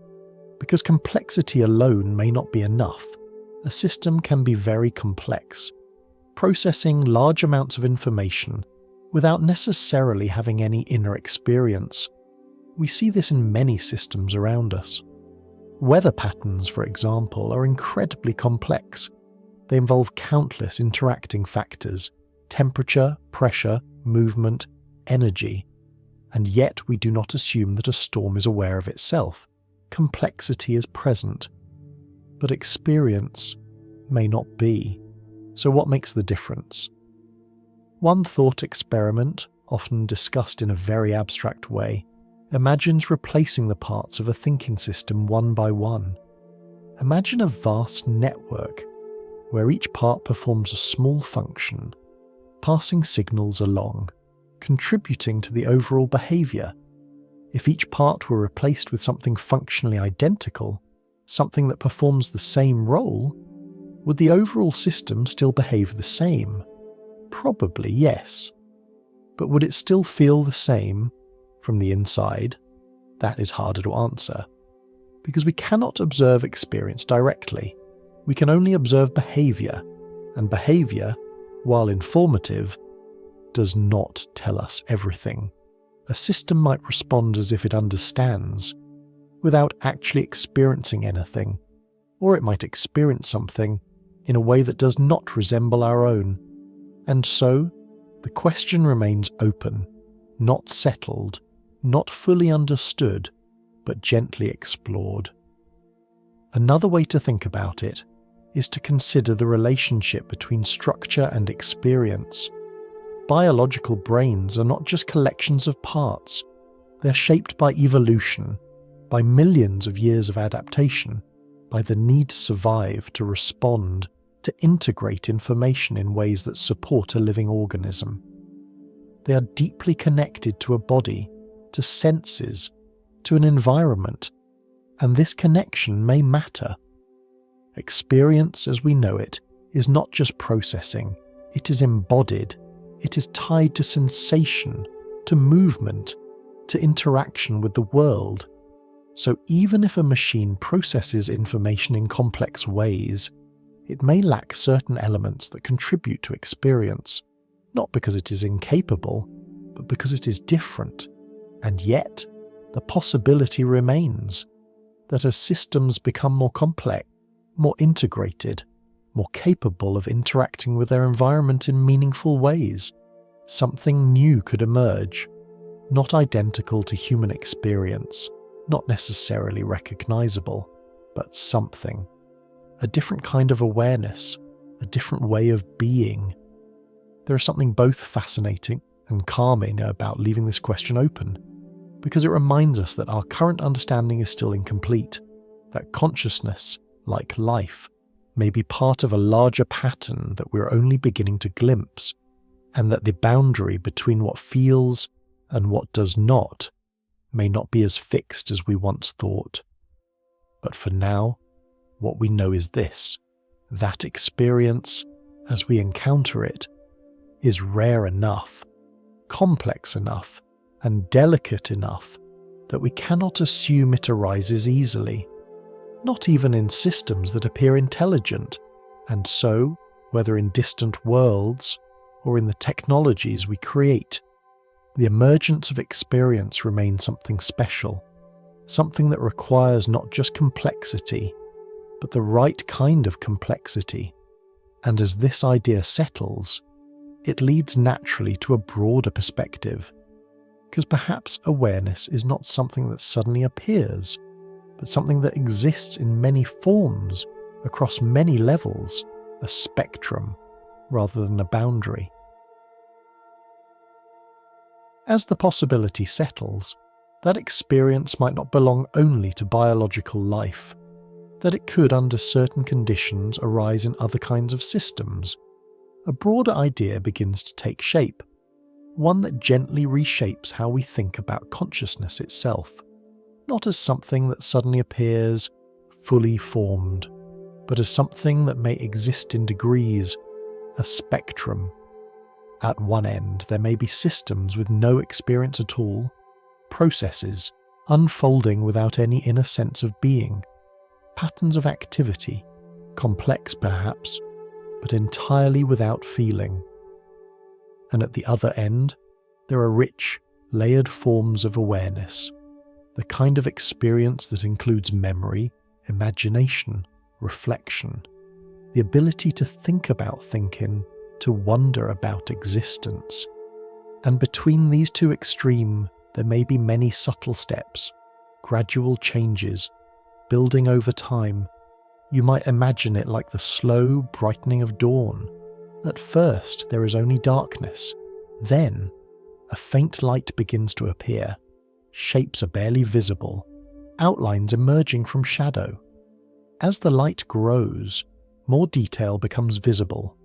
Speaker 1: Because complexity alone may not be enough, a system can be very complex, processing large amounts of information without necessarily having any inner experience. We see this in many systems around us. Weather patterns, for example, are incredibly complex. They involve countless interacting factors: temperature, pressure, movement, energy. And yet we do not assume that a storm is aware of itself. Complexity is present, but experience may not be. So what makes the difference? One thought experiment, often discussed in a very abstract way, imagines replacing the parts of a thinking system one by one. Imagine a vast network where each part performs a small function, passing signals along, contributing to the overall behavior. If each part were replaced with something functionally identical, something that performs the same role, would the overall system still behave the same? Probably yes. But would it still feel the same from the inside? That is harder to answer. Because we cannot observe experience directly. We can only observe behavior, and behavior, while informative, does not tell us everything. A system might respond as if it understands, without actually experiencing anything, or it might experience something in a way that does not resemble our own. And so, the question remains open, not settled, not fully understood, but gently explored. Another way to think about it is to consider the relationship between structure and experience. Biological brains are not just collections of parts. They're shaped by evolution, by millions of years of adaptation, by the need to survive, to respond, to integrate information in ways that support a living organism. They are deeply connected to a body, to senses, to an environment, and this connection may matter. Experience, as we know it, is not just processing, it is embodied. It is tied to sensation, to movement, to interaction with the world. So even if a machine processes information in complex ways, it may lack certain elements that contribute to experience, not because it is incapable, but because it is different. And yet, the possibility remains that as systems become more complex, more integrated, more capable of interacting with their environment in meaningful ways, something new could emerge, not identical to human experience, not necessarily recognizable, but something. A different kind of awareness, a different way of being. There is something both fascinating and calming about leaving this question open, because it reminds us that our current understanding is still incomplete, that consciousness, like life, may be part of a larger pattern that we're only beginning to glimpse, and that the boundary between what feels and what does not may not be as fixed as we once thought. But for now, what we know is this: that experience, as we encounter it, is rare enough, complex enough, and delicate enough that we cannot assume it arises easily, not even in systems that appear intelligent, and so, whether in distant worlds or in the technologies we create, the emergence of experience remains something special, something that requires not just complexity, but the right kind of complexity. And as this idea settles, it leads naturally to a broader perspective, because perhaps awareness is not something that suddenly appears, but something that exists in many forms, across many levels, a spectrum rather than a boundary. As the possibility settles, that experience might not belong only to biological life, that it could under certain conditions arise in other kinds of systems. A broader idea begins to take shape, one that gently reshapes how we think about consciousness itself, not as something that suddenly appears, fully formed, but as something that may exist in degrees, a spectrum. At one end, there may be systems with no experience at all, processes unfolding without any inner sense of being, patterns of activity, complex perhaps, but entirely without feeling. And at the other end, there are rich, layered forms of awareness, the kind of experience that includes memory, imagination, reflection, the ability to think about thinking, to wonder about existence. And between these two extremes, there may be many subtle steps, gradual changes, building over time. You might imagine it like the slow brightening of dawn. At first, there is only darkness. Then, a faint light begins to appear. Shapes are barely visible, outlines emerging from shadow. As the light grows, more detail becomes visible.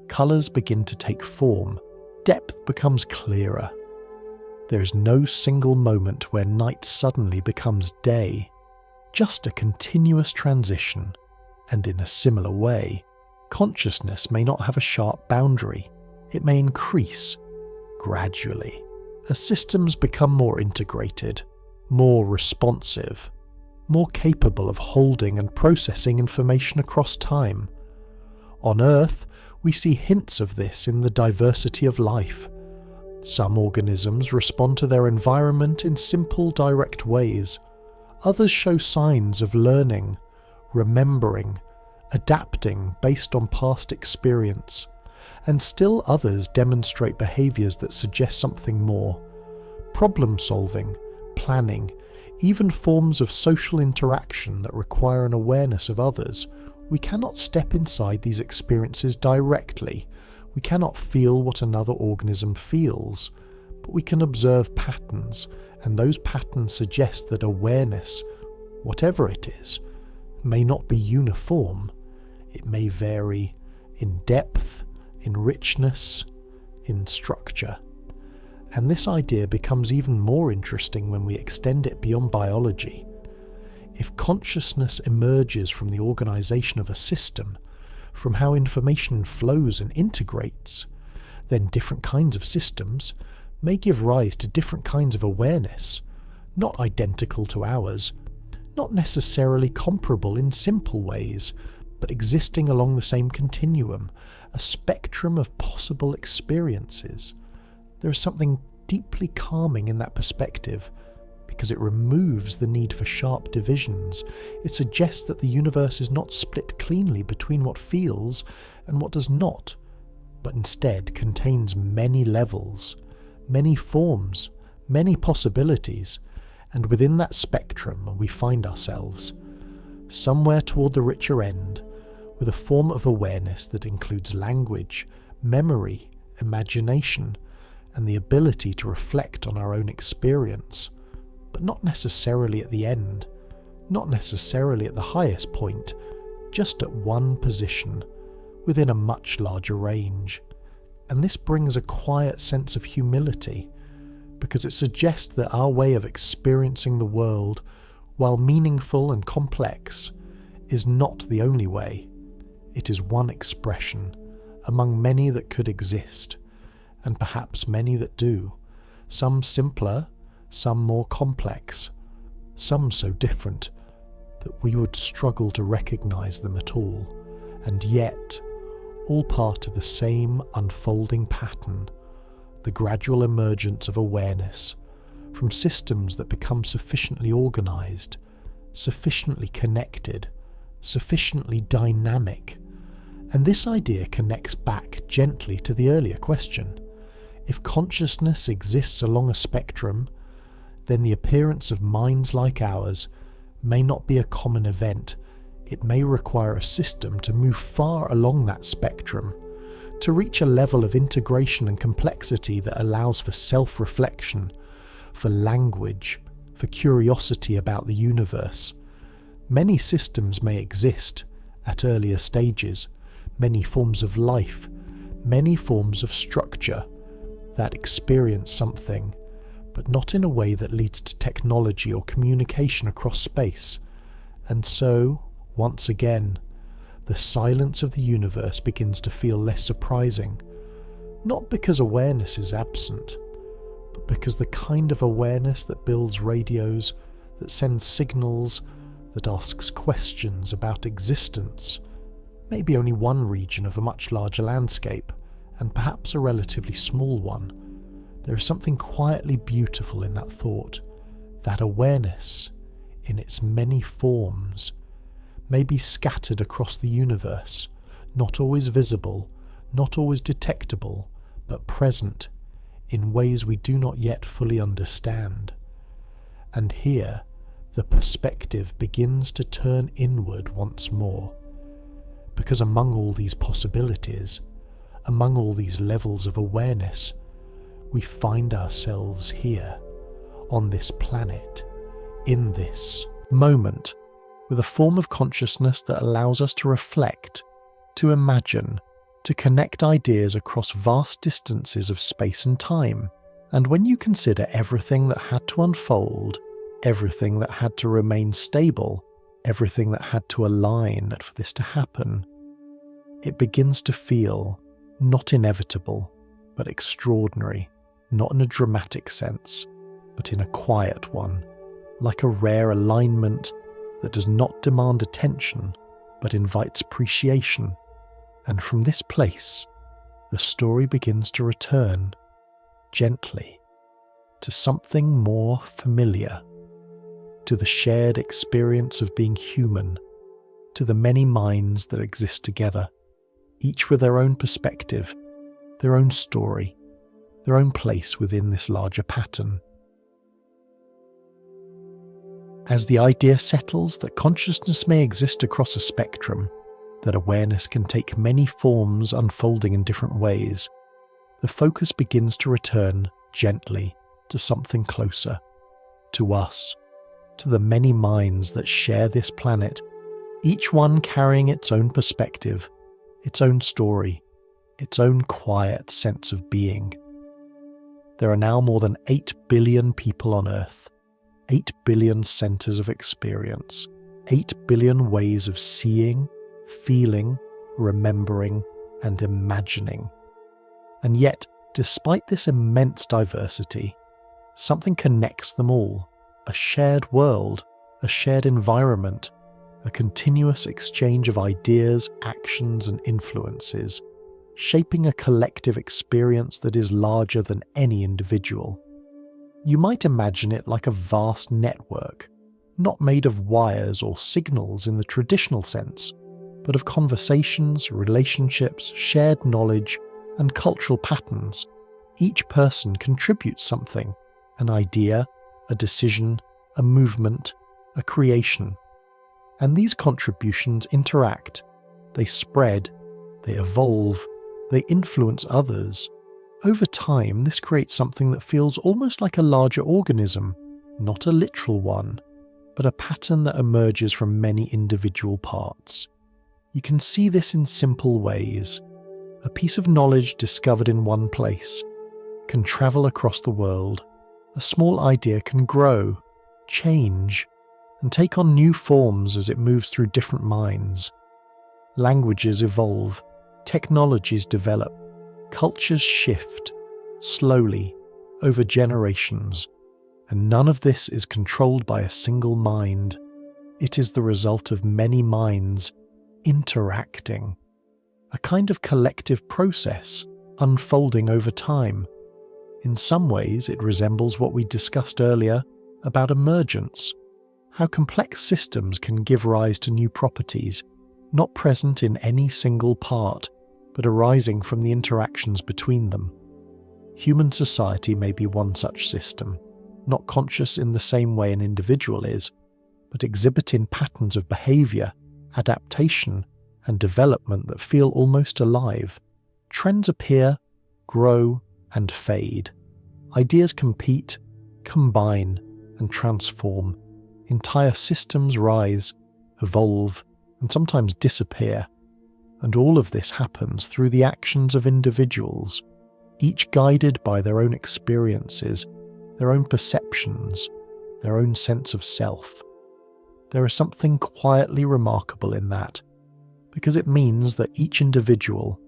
Speaker 1: Colours begin to take form. Depth becomes clearer. There is no single moment where night suddenly becomes day, just a continuous transition, and in a similar way, consciousness may not have a sharp boundary. It may increase, gradually, as systems become more integrated, more responsive, more capable of holding and processing information across time. On Earth, we see hints of this in the diversity of life. Some organisms respond to their environment in simple, direct ways. Others show signs of learning, remembering, adapting based on past experience. And still others demonstrate behaviours that suggest something more. Problem-solving, planning, even forms of social interaction that require an awareness of others. We cannot step inside these experiences directly. We cannot feel what another organism feels, but we can observe patterns, and those patterns suggest that awareness, whatever it is, may not be uniform. It may vary in depth, in richness, in structure. And this idea becomes even more interesting when we extend it beyond biology. If consciousness emerges from the organization of a system, from how information flows and integrates, then different kinds of systems, may give rise to different kinds of awareness, not identical to ours, not necessarily comparable in simple ways, but existing along the same continuum, a spectrum of possible experiences. There is something deeply calming in that perspective, because it removes the need for sharp divisions. It suggests that the universe is not split cleanly between what feels and what does not, but instead contains many levels, many forms, many possibilities, and within that spectrum we find ourselves, somewhere toward the richer end, with a form of awareness that includes language, memory, imagination, and the ability to reflect on our own experience, but not necessarily at the end, not necessarily at the highest point, just at one position, within a much larger range. And this brings a quiet sense of humility, because it suggests that our way of experiencing the world, while meaningful and complex, is not the only way. It is one expression among many that could exist, and perhaps many that do, some simpler, some more complex, some so different that we would struggle to recognize them at all, and yet all part of the same unfolding pattern, the gradual emergence of awareness from systems that become sufficiently organized, sufficiently connected, sufficiently dynamic. And this idea connects back gently to the earlier question. If consciousness exists along a spectrum, then the appearance of minds like ours may not be a common event. It may require a system to move far along that spectrum, to reach a level of integration and complexity that allows for self-reflection, for language, for curiosity about the universe. Many systems may exist at earlier stages, many forms of life, many forms of structure that experience something, but not in a way that leads to technology or communication across space. And so, once again, the silence of the universe begins to feel less surprising, not because awareness is absent, but because the kind of awareness that builds radios, that sends signals, that asks questions about existence, may be only one region of a much larger landscape, and perhaps a relatively small one. There is something quietly beautiful in that thought, that awareness, in its many forms, may be scattered across the universe, not always visible, not always detectable, but present in ways we do not yet fully understand. And here, the perspective begins to turn inward once more, because among all these possibilities, among all these levels of awareness, we find ourselves here, on this planet, in this moment, with a form of consciousness that allows us to reflect, to imagine, to connect ideas across vast distances of space and time. And when you consider everything that had to unfold, everything that had to remain stable, everything that had to align for this to happen, it begins to feel not inevitable, but extraordinary, not in a dramatic sense, but in a quiet one, like a rare alignment that does not demand attention, but invites appreciation. And from this place, the story begins to return, gently, to something more familiar, to the shared experience of being human, to the many minds that exist together, each with their own perspective, their own story, their own place within this larger pattern. As the idea settles that consciousness may exist across a spectrum, that awareness can take many forms unfolding in different ways, the focus begins to return gently to something closer, to us, to the many minds that share this planet, each one carrying its own perspective, its own story, its own quiet sense of being. There are now more than 8 billion people on Earth, 8 billion centers of experience, 8 billion ways of seeing, feeling, remembering, and imagining. And yet, Despite this immense diversity, something connects them all: a shared world, a shared environment, a continuous exchange of ideas, actions, and influences, shaping a collective experience that is larger than any individual. You might imagine it like a vast network, not made of wires or signals in the traditional sense, but of conversations, relationships, shared knowledge, and cultural patterns. Each person contributes something: an idea, a decision, a movement, a creation. And these contributions interact. They spread, they evolve, they influence others. Over time, this creates something that feels almost like a larger organism, not a literal one, but a pattern that emerges from many individual parts. You can see this in simple ways. A piece of knowledge discovered in one place can travel across the world. A small idea can grow, change, and take on new forms as it moves through different minds. Languages evolve, technologies develop, cultures shift, slowly, over generations, and none of this is controlled by a single mind. It is the result of many minds interacting, a kind of collective process unfolding over time. In some ways, it resembles what we discussed earlier about emergence, how complex systems can give rise to new properties, not present in any single part, but arising from the interactions between them. Human society may be one such system, not conscious in the same way an individual is, but exhibiting patterns of behaviour, adaptation, and development that feel almost alive. Trends appear, grow, and fade. Ideas compete, combine, and transform. Entire systems rise, evolve, and sometimes disappear. And all of this happens through the actions of individuals, each guided by their own experiences, their own perceptions, their own sense of self. There is something quietly remarkable in that, because it means that each individual,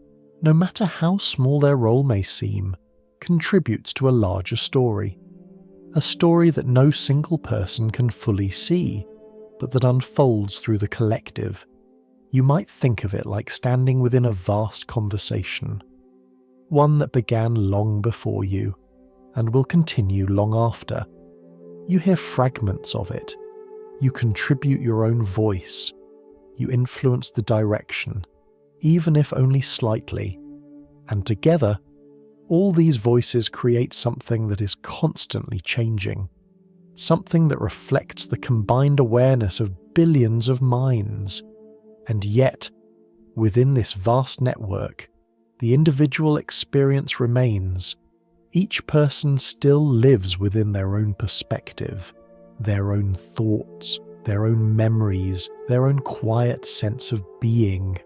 Speaker 1: no matter how small their role may seem, contributes to a larger story. A story that no single person can fully see, but that unfolds through the collective. You might think of it like standing within a vast conversation, one that began long before you, and will continue long after. You hear fragments of it. You contribute your own voice. You influence the direction, even if only slightly. And together, all these voices create something that is constantly changing, something that reflects the combined awareness of billions of minds. And yet, within this vast network, the individual experience remains. Each person still lives within their own perspective, their own thoughts, their own memories, their own quiet sense of being.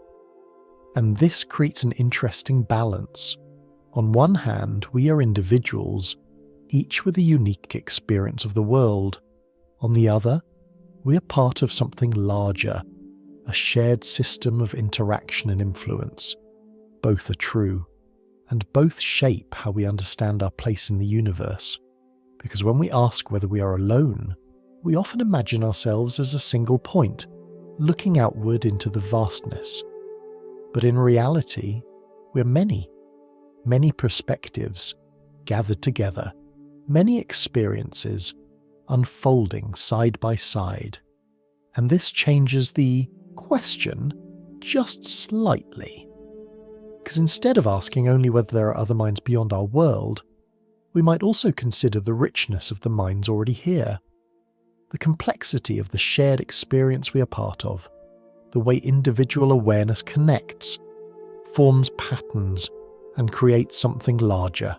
Speaker 1: And this creates an interesting balance. On one hand, we are individuals, each with a unique experience of the world. On the other, we are part of something larger, a shared system of interaction and influence. Both are true, and both shape how we understand our place in the universe. Because when we ask whether we are alone, we often imagine ourselves as a single point, looking outward into the vastness. But in reality, we're many perspectives gathered together, many experiences unfolding side by side. And this changes the question just slightly. Because instead of asking only whether there are other minds beyond our world, we might also consider the richness of the minds already here, the complexity of the shared experience we are part of, the way individual awareness connects, forms patterns, and creates something larger.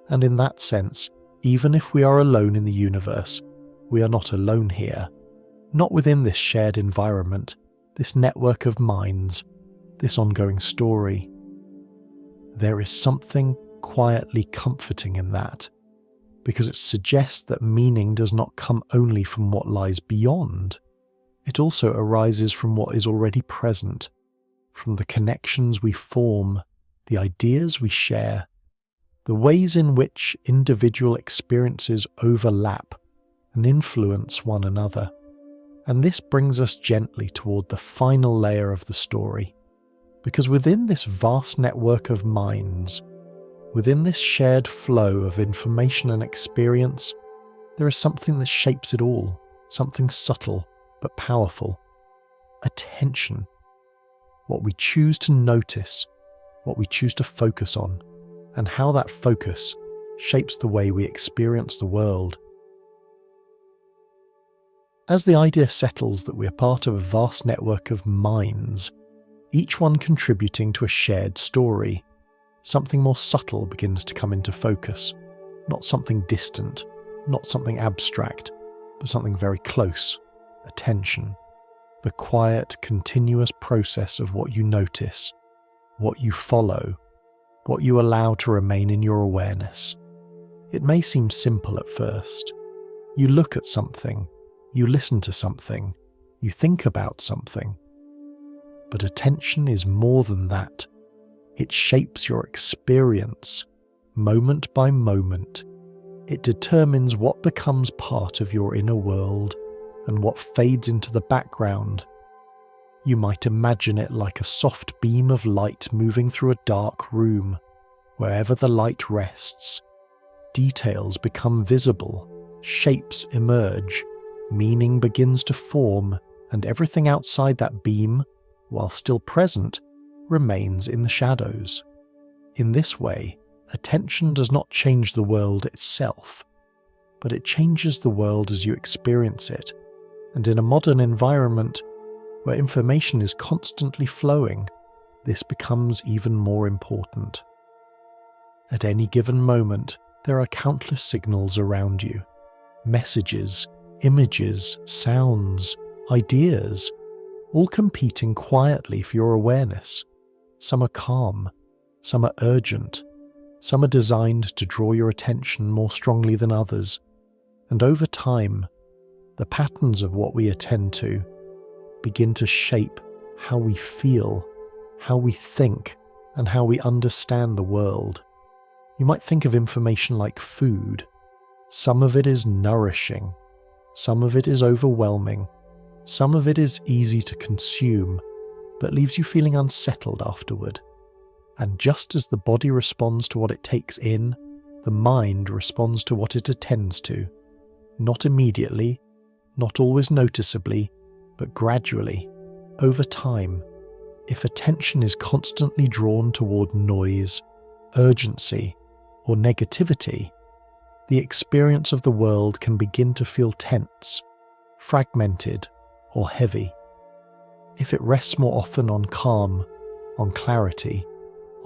Speaker 1: And in that sense, even if we are alone in the universe, we are not alone here, not within this shared environment, this network of minds, this ongoing story. There is something quietly comforting in that, because it suggests that meaning does not come only from what lies beyond. It also arises from what is already present, from the connections we form, the ideas we share, the ways in which individual experiences overlap and influence one another. And this brings us gently toward the final layer of the story, because within this vast network of minds, within this shared flow of information and experience, there is something that shapes it all, something subtle but powerful. Attention. What we choose to notice, what we choose to focus on, and how that focus shapes the way we experience the world. As the idea settles that we are part of a vast network of minds, each one contributing to a shared story, something more subtle begins to come into focus. Not something distant, not something abstract, but something very close. Attention. The quiet, continuous process of what you notice, what you follow, what you allow to remain in your awareness. It may seem simple at first. You look at something, you listen to something, you think about something. But attention is more than that. It shapes your experience, moment by moment. It determines what becomes part of your inner world and what fades into the background. You might imagine it like a soft beam of light moving through a dark room. Wherever the light rests, details become visible, shapes emerge, meaning begins to form, and everything outside that beam, while still present, remains in the shadows. In this way, attention does not change the world itself, but it changes the world as you experience it, and in a modern environment where information is constantly flowing, this becomes even more important. At any given moment, there are countless signals around you. Messages, images, sounds, ideas, all competing quietly for your awareness. Some are calm, some are urgent, some are designed to draw your attention more strongly than others. And over time, the patterns of what we attend to begin to shape how we feel, how we think, and how we understand the world. You might think of information like food. Some of it is nourishing, some of it is overwhelming, some of it is easy to consume, but leaves you feeling unsettled afterward. And just as the body responds to what it takes in, the mind responds to what it attends to. Not immediately, not always noticeably, but gradually, over time. If attention is constantly drawn toward noise, urgency, or negativity, the experience of the world can begin to feel tense, fragmented, or heavy. If it rests more often on calm, on clarity,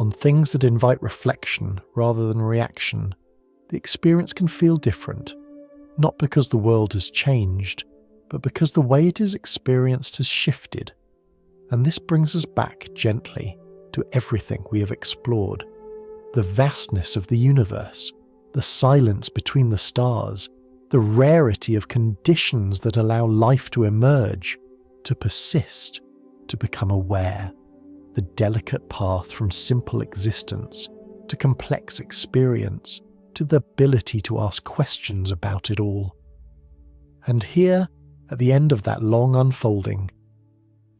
Speaker 1: on things that invite reflection rather than reaction, the experience can feel different, not because the world has changed, but because the way it is experienced has shifted. And this brings us back gently to everything we have explored. The vastness of the universe, the silence between the stars, the rarity of conditions that allow life to emerge, to persist, to become aware, the delicate path from simple existence to complex experience, to the ability to ask questions about it all. And here, at the end of that long unfolding,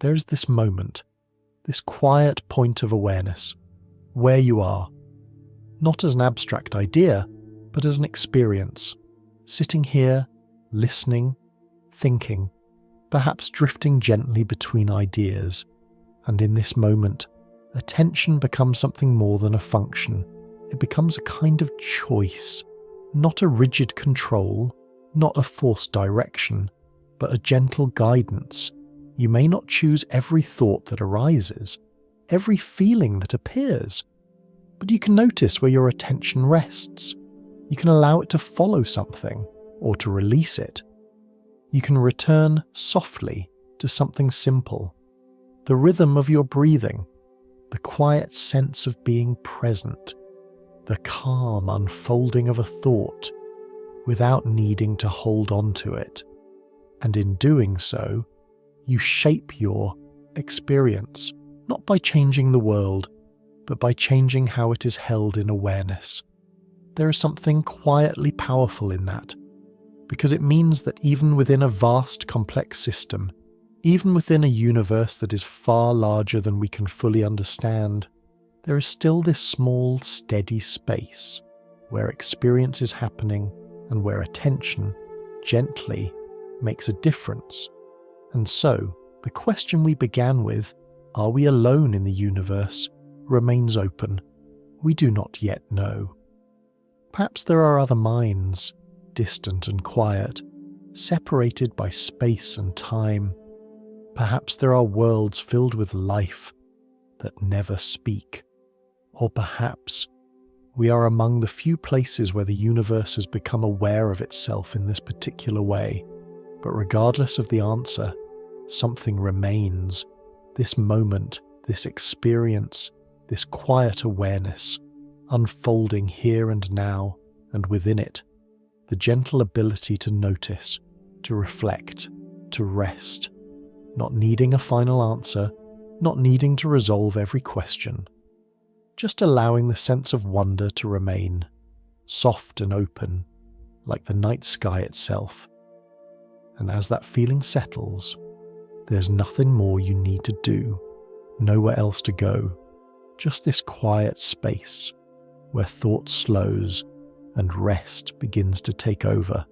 Speaker 1: there is this moment, this quiet point of awareness, where you are, not as an abstract idea, but as an experience, sitting here, listening, thinking, perhaps drifting gently between ideas. And in this moment, attention becomes something more than a function. It becomes a kind of choice, not a rigid control, not a forced direction, but a gentle guidance. You may not choose every thought that arises, every feeling that appears, but you can notice where your attention rests. You can allow it to follow something or to release it. You can return softly to something simple, the rhythm of your breathing, the quiet sense of being present, the calm unfolding of a thought without needing to hold on to it. And in doing so, you shape your experience, not by changing the world, but by changing how it is held in awareness. there is something quietly powerful in that, because it means that even within a vast, complex system, even within a universe that is far larger than we can fully understand, there is still this small, steady space where experience is happening and where attention, gently, makes a difference. And so, the question we began with, are we alone in the universe, remains open. We do not yet know. Perhaps there are other minds, distant and quiet, separated by space and time. Perhaps there are worlds filled with life that never speak. Or perhaps we are among the few places where the universe has become aware of itself in this particular way. But regardless of the answer, something remains. This moment, this experience, this quiet awareness, unfolding here and now, and within it, the gentle ability to notice, to reflect, to rest, not needing a final answer, not needing to resolve every question, just allowing the sense of wonder to remain, soft and open, like the night sky itself. And as that feeling settles, there's nothing more you need to do, nowhere else to go, just this quiet space where thought slows and rest begins to take over.